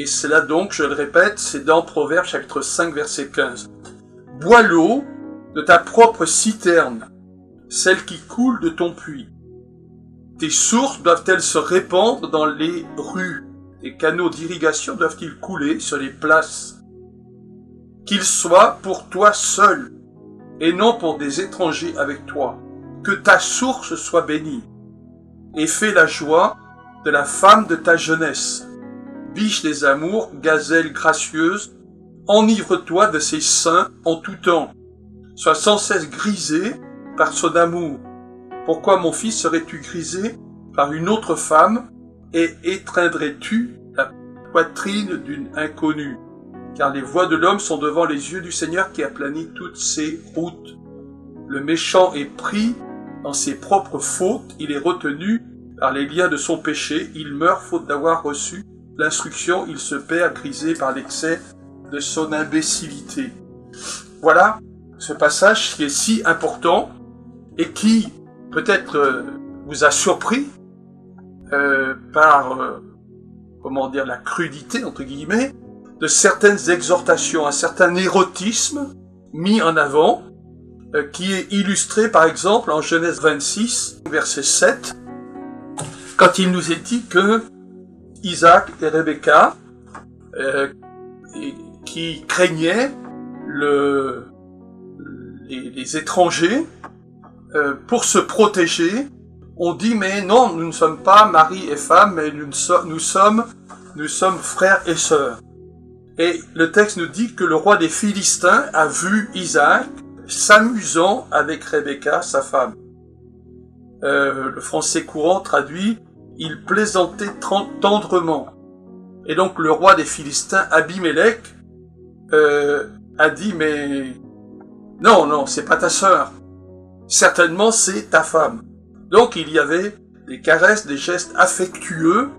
cela donc, je le répète, c'est dans Proverbes chapitre 5, verset 15. « Bois l'eau de ta propre citerne, celle qui coule de ton puits. Tes sources doivent-elles se répandre dans les rues? Tes canaux d'irrigation doivent-ils couler sur les places? Qu'ils soient pour toi seul, et non pour des étrangers avec toi. Que ta source soit bénie, et fais la joie de la femme de ta jeunesse. Biche des amours, gazelle gracieuse, enivre-toi de ses seins en tout temps. Sois sans cesse grisé par son amour. Pourquoi, mon fils, serais-tu grisé par une autre femme et étreindrais-tu la poitrine d'une inconnue? Car les voies de l'homme sont devant les yeux du Seigneur qui aplanit toutes ses routes. Le méchant est pris dans ses propres fautes, il est retenu par les liens de son péché, il meurt faute d'avoir reçu l'instruction, il se perd grisé par l'excès de son imbécilité. Voilà ce passage qui est si important et qui peut-être vous a surpris par la crudité, entre guillemets, de certaines exhortations, un certain érotisme mis en avant, qui est illustré par exemple en Genèse 26, verset 7, quand il nous est dit que Isaac et Rebecca, qui craignaient les étrangers, pour se protéger, ont dit mais non, nous ne sommes pas mari et femme, mais nous sommes frères et sœurs. Et le texte nous dit que le roi des Philistins a vu Isaac s'amusant avec Rebecca, sa femme. Le français courant traduit « il plaisantait tendrement ». Et donc le roi des Philistins, Abimelech, a dit « mais non, c'est pas ta sœur. Certainement c'est ta femme ». Donc il y avait des caresses, des gestes affectueux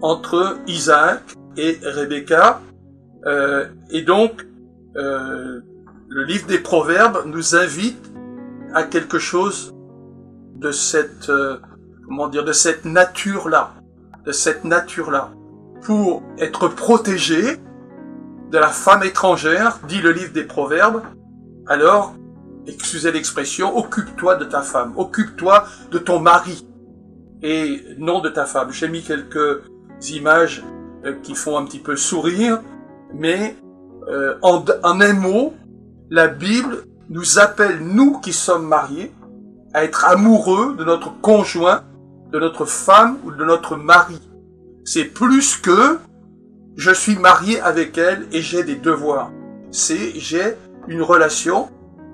entre Isaac et Rebecca. Et donc, le livre des Proverbes nous invite à quelque chose de cette, de cette nature-là, pour être protégé de la femme étrangère, dit le livre des Proverbes. Alors, excusez l'expression, occupe-toi de ta femme, occupe-toi de ton mari, et non de ta femme. J'ai mis quelques images qui font un petit peu sourire, mais en un mot, la Bible nous appelle, nous qui sommes mariés, à être amoureux de notre conjoint, de notre femme ou de notre mari. C'est plus que je suis marié avec elle et j'ai des devoirs. J'ai une relation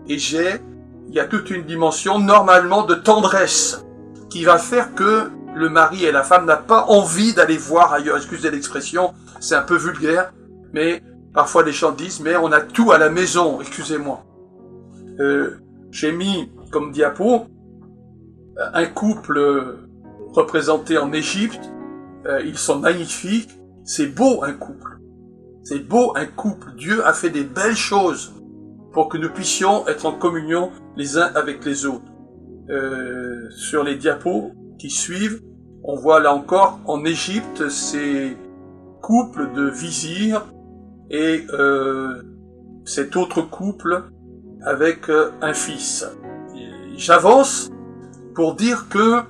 et il y a toute une dimension normalement de tendresse qui va faire que le mari et la femme n'ont pas envie d'aller voir ailleurs. Excusez l'expression, c'est un peu vulgaire, mais parfois les gens disent, mais on a tout à la maison, excusez-moi. J'ai mis comme diapo un couple représenté en Égypte. Ils sont magnifiques. C'est beau un couple. C'est beau un couple. Dieu a fait des belles choses pour que nous puissions être en communion les uns avec les autres. Sur les diapos qui suivent, on voit là encore en Égypte ces couples de vizirs et cet autre couple avec un fils. J'avance pour dire que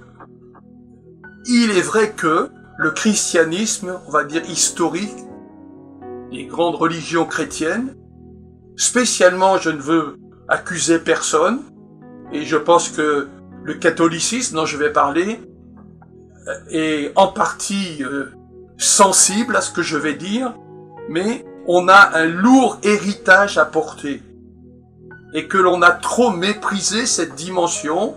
il est vrai que le christianisme, on va dire historique, les grandes religions chrétiennes, spécialement, je ne veux accuser personne, et je pense que le catholicisme dont je vais parler est en partie sensible à ce que je vais dire, mais on a un lourd héritage à porter, et que l'on a trop méprisé cette dimension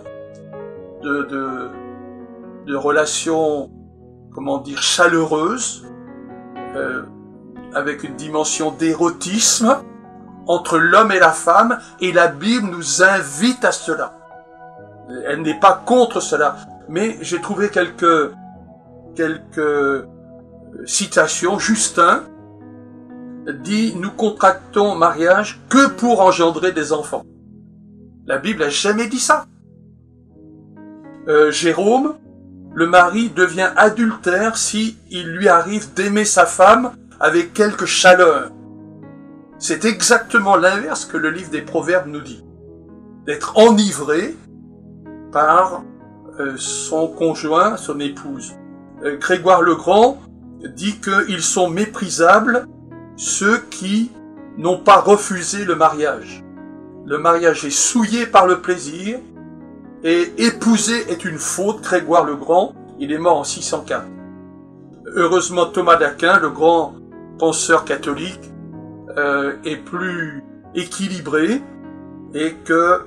de relation, chaleureuse, avec une dimension d'érotisme entre l'homme et la femme, et la Bible nous invite à cela. Elle n'est pas contre cela, mais j'ai trouvé quelques citations. Justin dit « Nous contractons mariage que pour engendrer des enfants ». La Bible n'a jamais dit ça. Jérôme, le mari devient adultère si il lui arrive d'aimer sa femme avec quelque chaleur. C'est exactement l'inverse que le livre des Proverbes nous dit. D'être enivré par son conjoint, son épouse. Grégoire le Grand dit qu'ils sont méprisables ceux qui n'ont pas refusé le mariage. Le mariage est souillé par le plaisir et épouser est une faute. Grégoire le Grand, il est mort en 604. Heureusement, Thomas d'Aquin, le grand penseur catholique, est plus équilibré et que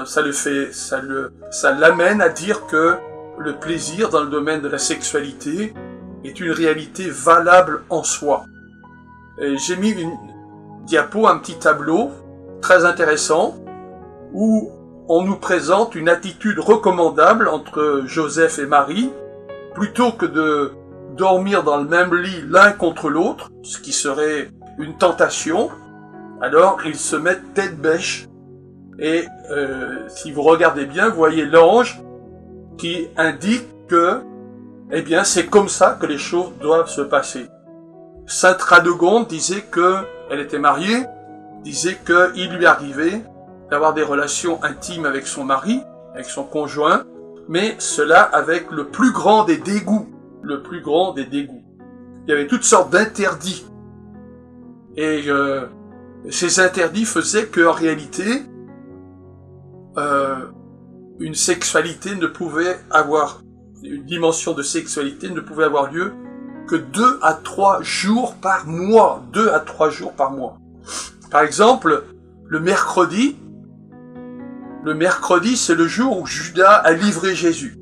ça l'amène à dire que le plaisir dans le domaine de la sexualité est une réalité valable en soi. J'ai mis une diapo, un petit tableau très intéressant où on nous présente une attitude recommandable entre Joseph et Marie, plutôt que de dormir dans le même lit l'un contre l'autre, ce qui serait une tentation. Alors ils se mettent tête bêche, et si vous regardez bien, vous voyez l'ange qui indique que, eh bien, c'est comme ça que les choses doivent se passer. Sainte Radegonde disait que elle était mariée, disait qu'il lui arrivait d'avoir des relations intimes avec son mari, avec son conjoint, mais cela avec le plus grand des dégoûts, le plus grand des dégoûts. Il y avait toutes sortes d'interdits, et ces interdits faisaient qu'en réalité, une sexualité ne pouvait avoir, une dimension de sexualité ne pouvait avoir lieu que 2 à 3 jours par mois. 2 à 3 jours par mois. Par exemple, le mercredi, c'est le jour où Judas a livré Jésus.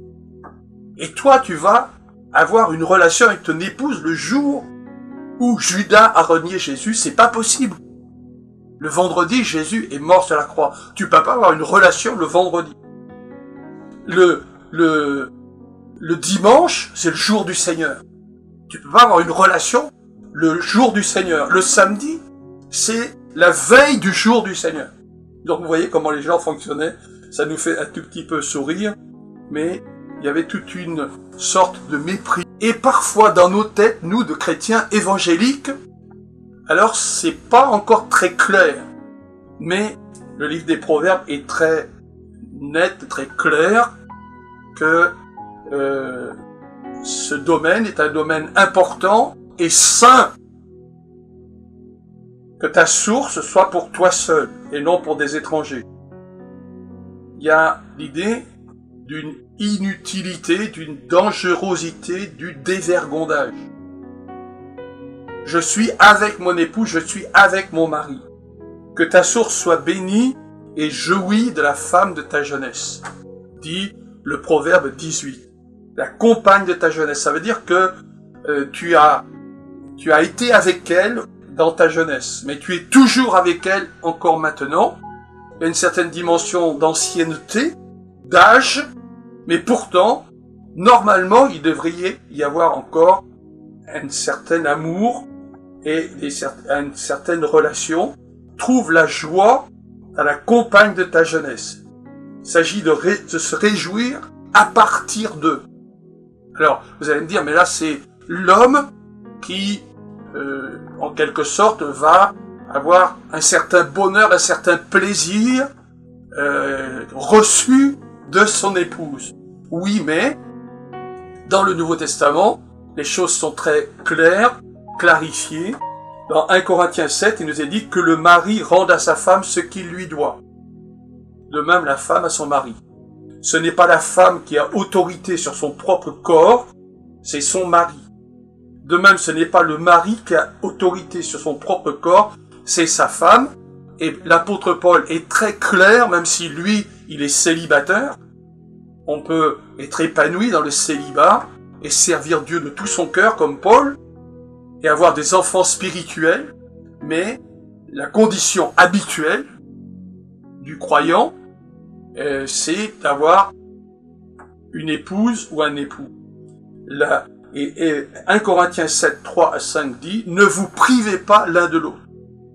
Et toi, tu vas avoir une relation avec ton épouse le jour où Judas a renié Jésus. C'est pas possible. Le vendredi, Jésus est mort sur la croix. Tu peux pas avoir une relation le vendredi. Le dimanche, c'est le jour du Seigneur. Tu peux pas avoir une relation le jour du Seigneur. Le samedi, c'est la veille du jour du Seigneur. Donc vous voyez comment les gens fonctionnaient. Ça nous fait un tout petit peu sourire, mais il y avait toute une sorte de mépris. Et parfois dans nos têtes, nous de chrétiens évangéliques, alors c'est pas encore très clair, mais le livre des Proverbes est très net, très clair, que ce domaine est un domaine important et saint. Que ta source soit pour toi seul et non pour des étrangers. Il y a l'idée d'une inutilité, d'une dangerosité, du dévergondage. Je suis avec mon époux, je suis avec mon mari. Que ta source soit bénie et jouis de la femme de ta jeunesse, dit le Proverbe 18. La compagne de ta jeunesse, ça veut dire que tu as été avec elle dans ta jeunesse, mais tu es toujours avec elle encore maintenant. Il y a une certaine dimension d'ancienneté, d'âge, mais pourtant, normalement, il devrait y avoir encore un certain amour et une certaine relation. Trouve la joie à la compagne de ta jeunesse. Il s'agit de se réjouir à partir d'eux. Alors, vous allez me dire, mais là, c'est l'homme qui, en quelque sorte, va avoir un certain bonheur, un certain plaisir reçu de son épouse. Oui, mais dans le Nouveau Testament, les choses sont très claires, clarifiées. Dans 1 Corinthiens 7, il nous est dit que le mari rende à sa femme ce qu'il lui doit. De même, la femme à son mari. Ce n'est pas la femme qui a autorité sur son propre corps, c'est son mari. De même, ce n'est pas le mari qui a autorité sur son propre corps, c'est sa femme. Et l'apôtre Paul est très clair, même si lui, il est célibataire. On peut être épanoui dans le célibat et servir Dieu de tout son cœur comme Paul et avoir des enfants spirituels, mais la condition habituelle du croyant, c'est d'avoir une épouse ou un époux. Et 1 Corinthiens 7, 3 à 5 dit « Ne vous privez pas l'un de l'autre ».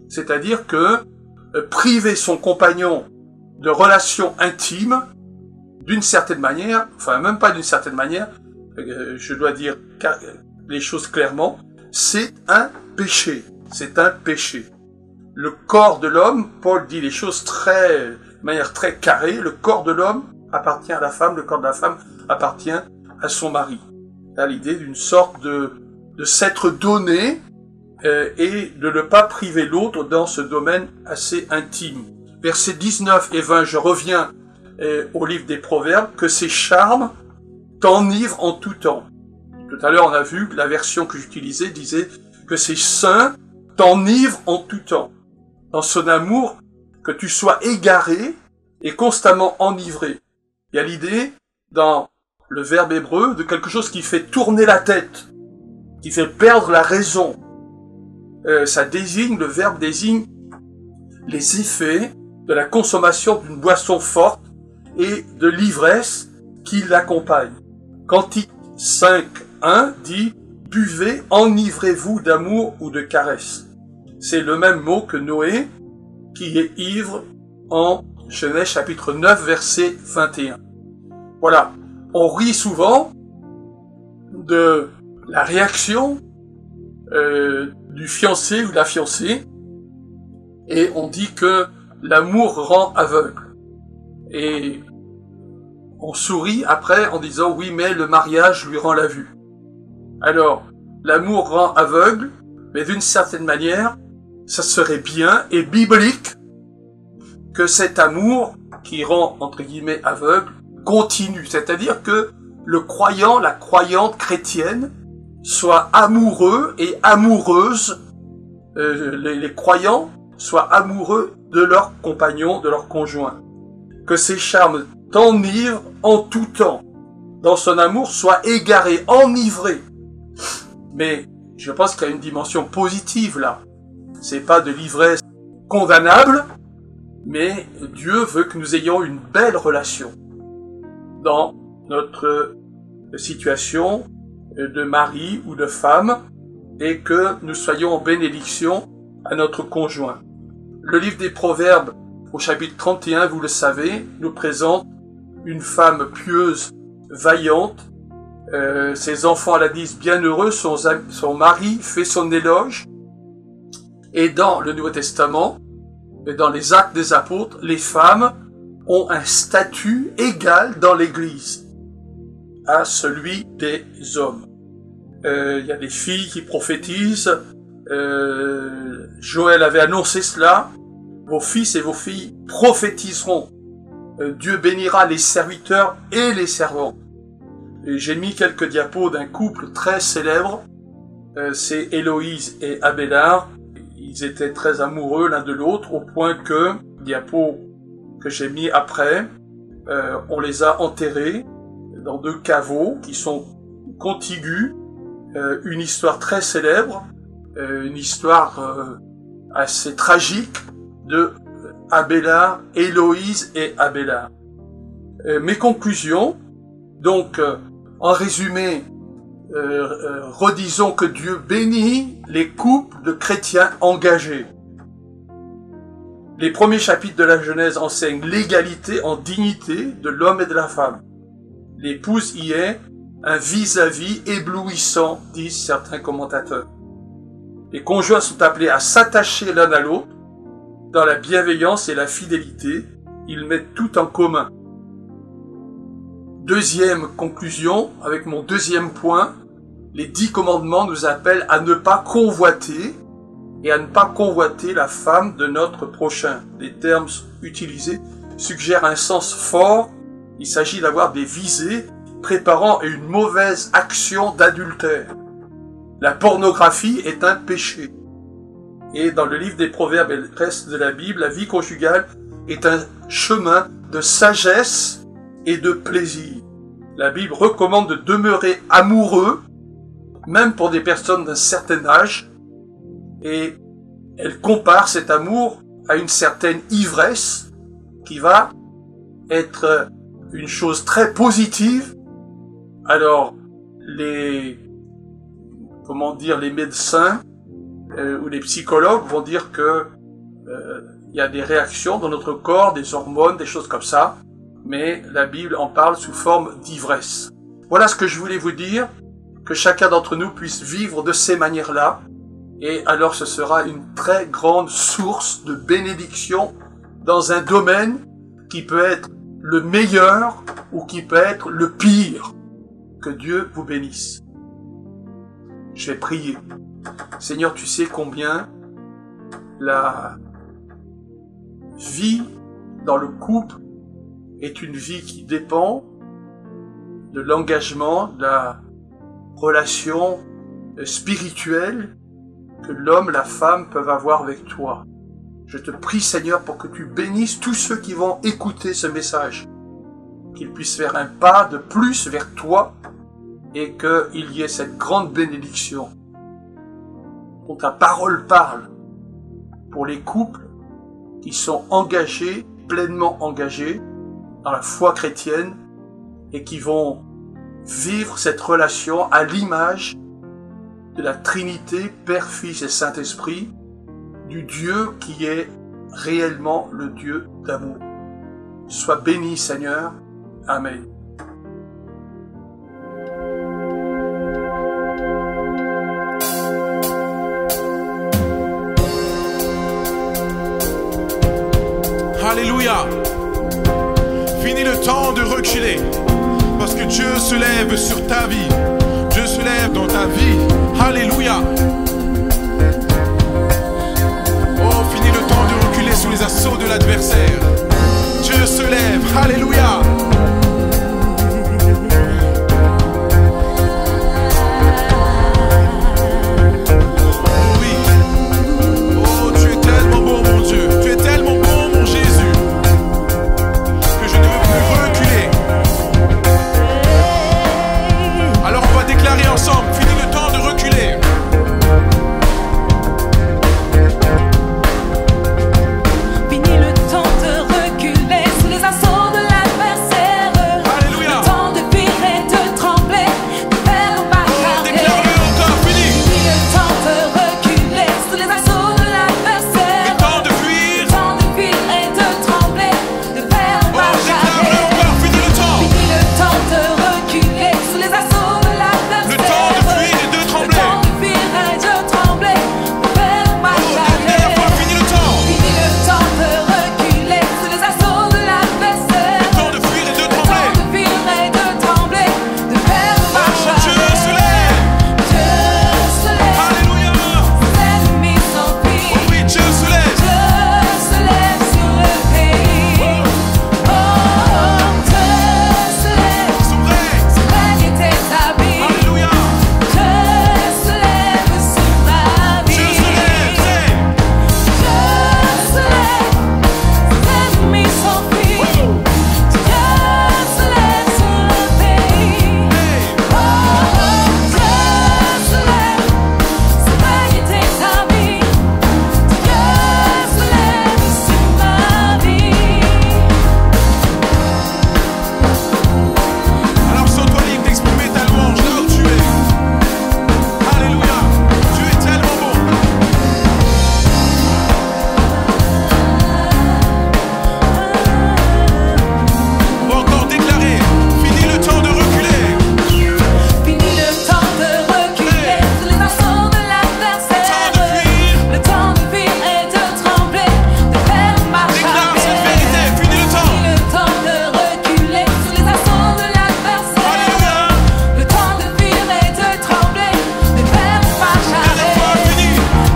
C'est-à-dire que priver son compagnon de relations intimes, d'une certaine manière, enfin même pas d'une certaine manière, je dois dire les choses clairement, c'est un péché. C'est un péché. Le corps de l'homme, Paul dit les choses de manière très carrée, le corps de l'homme appartient à la femme, le corps de la femme appartient à son mari. Il y a l'idée d'une sorte de s'être donné et de ne pas priver l'autre dans ce domaine assez intime. Versets 19 et 20, je reviens au livre des Proverbes, que ces charmes t'enivrent en tout temps. Tout à l'heure, on a vu que la version que j'utilisais disait que ces saints t'enivrent en tout temps. Dans son amour, que tu sois égaré et constamment enivré. Il y a l'idée, dans le verbe hébreu, de quelque chose qui fait tourner la tête, qui fait perdre la raison. Le verbe désigne les effets de la consommation d'une boisson forte et de l'ivresse qui l'accompagne. Cantique 5:1 dit « Buvez, enivrez-vous d'amour ou de caresses ». C'est le même mot que Noé, qui est ivre en Genèse chapitre 9, verset 21. Voilà, on rit souvent de la réaction du fiancé ou de la fiancée, et on dit que l'amour rend aveugle. Et on sourit après en disant « oui, mais le mariage lui rend la vue ». Alors, l'amour rend aveugle, mais d'une certaine manière, ça serait bien et biblique que cet amour qui rend, entre guillemets, aveugle, continue. C'est-à-dire que le croyant, la croyante chrétienne, soit amoureux et amoureuse, les croyants soient amoureux de leur compagnon, de leur conjoint. Que ces charmes t'enivrent en tout temps. Dans son amour, soit égaré, enivré. Mais je pense qu'il y a une dimension positive là. C'est pas de l'ivresse condamnable, mais Dieu veut que nous ayons une belle relation dans notre situation de mari ou de femme et que nous soyons en bénédiction à notre conjoint. Le livre des Proverbes, au chapitre 31, vous le savez, nous présente une femme pieuse, vaillante. Ses enfants la disent bienheureux, son mari fait son éloge. Et dans le Nouveau Testament, et dans les Actes des Apôtres, les femmes ont un statut égal dans l'Église à celui des hommes. Il y a des filles qui prophétisent. Joël avait annoncé cela. Vos fils et vos filles prophétiseront. Dieu bénira les serviteurs et les servantes. Et j'ai mis quelques diapos d'un couple très célèbre. C'est Héloïse et Abélard. Ils étaient très amoureux l'un de l'autre au point que, diapos que j'ai mis après, on les a enterrés dans 2 caveaux qui sont contigus. Une histoire très célèbre, une histoire assez tragique de Abélard, Héloïse et Abélard. Mes conclusions, donc en résumé, redisons que Dieu bénit les couples de chrétiens engagés. Les premiers chapitres de la Genèse enseignent l'égalité en dignité de l'homme et de la femme. L'épouse y est un vis-à-vis éblouissant, disent certains commentateurs. Les conjoints sont appelés à s'attacher l'un à l'autre dans la bienveillance et la fidélité. Ils mettent tout en commun. Deuxième conclusion, avec mon deuxième point, les 10 commandements nous appellent à ne pas convoiter et à ne pas convoiter la femme de notre prochain. Les termes utilisés suggèrent un sens fort. Il s'agit d'avoir des visées préparant à une mauvaise action d'adultère. La pornographie est un péché. Et dans le livre des Proverbes et le reste de la Bible, la vie conjugale est un chemin de sagesse et de plaisir. La Bible recommande de demeurer amoureux, même pour des personnes d'un certain âge, et elle compare cet amour à une certaine ivresse qui va être une chose très positive. Alors, les médecins ou les psychologues vont dire que y a des réactions dans notre corps, des hormones, des choses comme ça, mais la Bible en parle sous forme d'ivresse. Voilà ce que je voulais vous dire, que chacun d'entre nous puisse vivre de ces manières-là, et alors ce sera une très grande source de bénédiction dans un domaine qui peut être le meilleur ou qui peut être le pire. Que Dieu vous bénisse. Je vais prier. Seigneur, tu sais combien la vie dans le couple est une vie qui dépend de l'engagement, de la relation spirituelle que l'homme, la femme peuvent avoir avec toi. Je te prie, Seigneur, pour que tu bénisses tous ceux qui vont écouter ce message, qu'ils puissent faire un pas de plus vers toi et qu'il y ait cette grande bénédiction dont ta parole parle pour les couples qui sont engagés, pleinement engagés, dans la foi chrétienne et qui vont vivre cette relation à l'image de la Trinité, Père, Fils et Saint-Esprit, du Dieu qui est réellement le Dieu d'amour. Sois béni, Seigneur. Amen. Alléluia. Fini le temps de reculer, parce que Dieu se lève sur ta vie. Dieu se lève dans ta vie. Alléluia. Oh, fini le temps de reculer sous les assauts de l'adversaire. Dieu se lève. Alléluia. Ensemble, fini le temps de reculer. Fini le temps de reculer sous les assauts de l'adversaire. Alléluia. Le temps de fuir et de trembler, de faire pas tarder. Déclare-le encore, fini. Fini le temps de reculer sous les assauts de l'adversaire. Le temps de fuir. Le temps de fuir et de trembler, de faire pas tarder. Déclare-le encore, fini le temps. Fini le temps de reculer sous les assauts de l'adversaire. Le temps de fuir et de trembler. Le temps de fuir et de trembler, de faire pas tarder. Fini le temps. Fini le temps de reculer sous les assauts de l'adversaire. Le temps de fuir et de Le temps trembler. de fuir et de trembler, de faire marche Dieu se lève. Dieu se lève, Alléluia. ses ennemis s'enfuient. Oh oui, Dieu se lève. Dieu se lève sur le pays. Oh, Dieu se lève, Son règne. son règne est établi. Alléluia. Dieu se lève sur ma vie. Dieu se lève. Dieu se lève, ses ennemis s'enfuient. Dieu se lève sur le pays. Oh, Dieu se lève, son règne est établi. Dieu se lève sur ma vie. Alors sens-toi libre d'exprimer ta louange là où tu es. Alléluia. Dieu est tellement bon. On va encore déclarer. Fini le temps de reculer. Fini le temps de reculer sous les assauts de l'adversaire. Le temps de fuir. Le temps de fuir et de trembler, de faire marche Déclare cette arrière. vérité. Fini le temps. Fini le temps de reculer sous les assauts de l'adversaire. Alléluia. Le temps de fuir et de trembler, de faire marche Dernière fois, arrière. fini.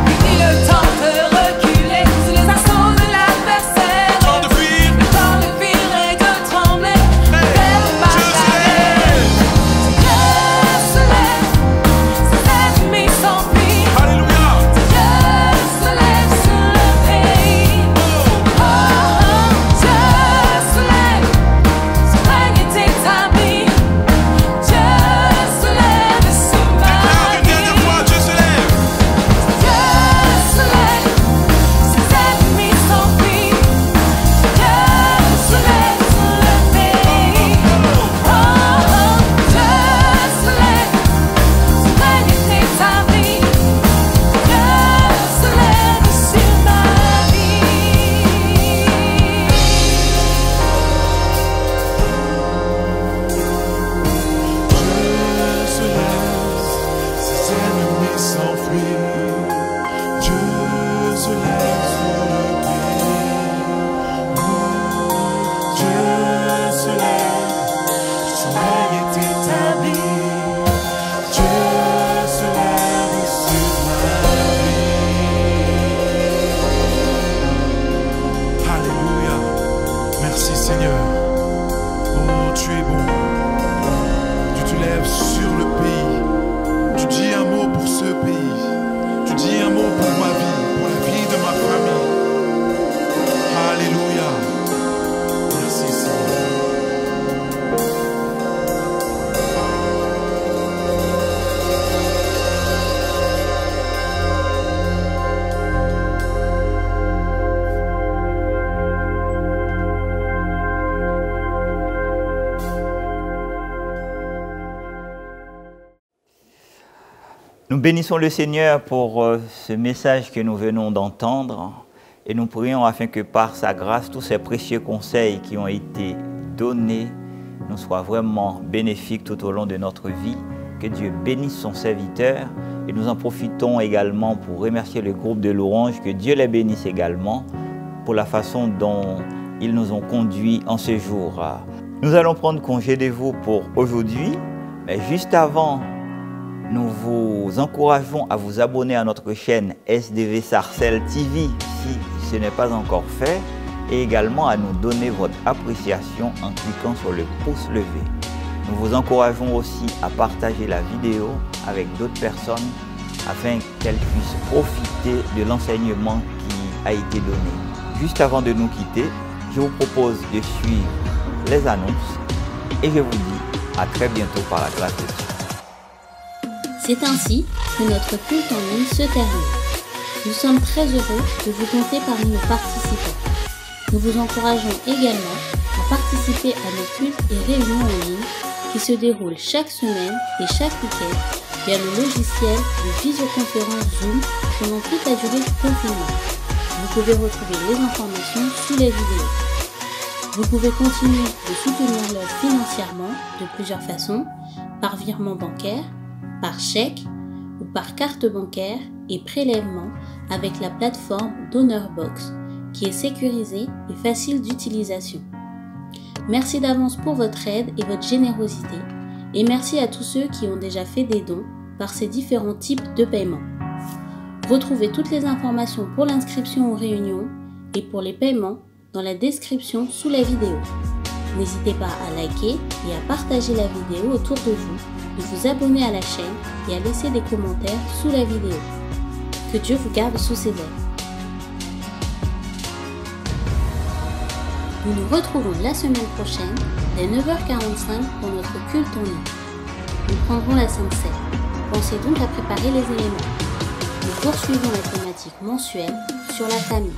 Fini le temps de reculer sous les assauts de l'adversaire. Le temps de fuir. Le temps de fuir et de trembler, de faire marche Dieu se arrière. lève. Dieu se lève, ses ennemis s'enfuient. Alléluia. Dieu se lève sur le pays. Oh, Dieu se lève, son règne est établi. Dieu se lève sur ma Déclare une dernière vie. fois. Dieu se lève. Dieu se lève, ses ennemis s'enfuient. Dieu se lève sur le pays. Oh, Dieu se lève, son règne est établi. Dieu se lève sur ma vie. Dieu se lève, ses ennemis s'enfuient. Dieu se lève sur le pays. Dieu se lève, son règne est établi. Dieu se lève sur ma vie. Alléluia. Merci Seigneur. Oh, tu es bon. Tu te lèves sur le pays. Tu dis un mot pour ce pays. Tu dis un mot pour ma vie, pour la vie de ma famille. Alléluia. Merci Seigneur. Nous bénissons le Seigneur pour ce message que nous venons d'entendre et nous prions afin que par sa grâce, tous ces précieux conseils qui ont été donnés nous soient vraiment bénéfiques tout au long de notre vie. Que Dieu bénisse son serviteur et nous en profitons également pour remercier le groupe de louanges, que Dieu les bénisse également pour la façon dont ils nous ont conduits en ce jour. Nous allons prendre congé de vous pour aujourd'hui, mais juste avant, nous vous encourageons à vous abonner à notre chaîne SDV Sarcelles TV si ce n'est pas encore fait et également à nous donner votre appréciation en cliquant sur le pouce levé. Nous vous encourageons aussi à partager la vidéo avec d'autres personnes afin qu'elles puissent profiter de l'enseignement qui a été donné. Juste avant de nous quitter, je vous propose de suivre les annonces et je vous dis à très bientôt par la grâce de Dieu. C'est ainsi que notre culte en ligne se termine. Nous sommes très heureux de vous compter parmi nos participants. Nous vous encourageons également à participer à nos cultes et réunions en ligne qui se déroulent chaque semaine et chaque week-end via le logiciel de visioconférence Zoom pendant toute la durée du confinement. Vous pouvez retrouver les informations sous les vidéos. Vous pouvez continuer de soutenir l'œuvre financièrement de plusieurs façons, par virement bancaire, par chèque ou par carte bancaire et prélèvement avec la plateforme DonorBox qui est sécurisée et facile d'utilisation. Merci d'avance pour votre aide et votre générosité et merci à tous ceux qui ont déjà fait des dons par ces différents types de paiements. Retrouvez toutes les informations pour l'inscription aux réunions et pour les paiements dans la description sous la vidéo. N'hésitez pas à liker et à partager la vidéo autour de vous, de vous abonner à la chaîne et à laisser des commentaires sous la vidéo. Que Dieu vous garde sous ses ailes. Nous nous retrouvons la semaine prochaine dès 9h45 pour notre culte en ligne. Nous prendrons la Sainte Seine. Pensez donc à préparer les éléments. Nous poursuivons la thématique mensuelle sur la famille.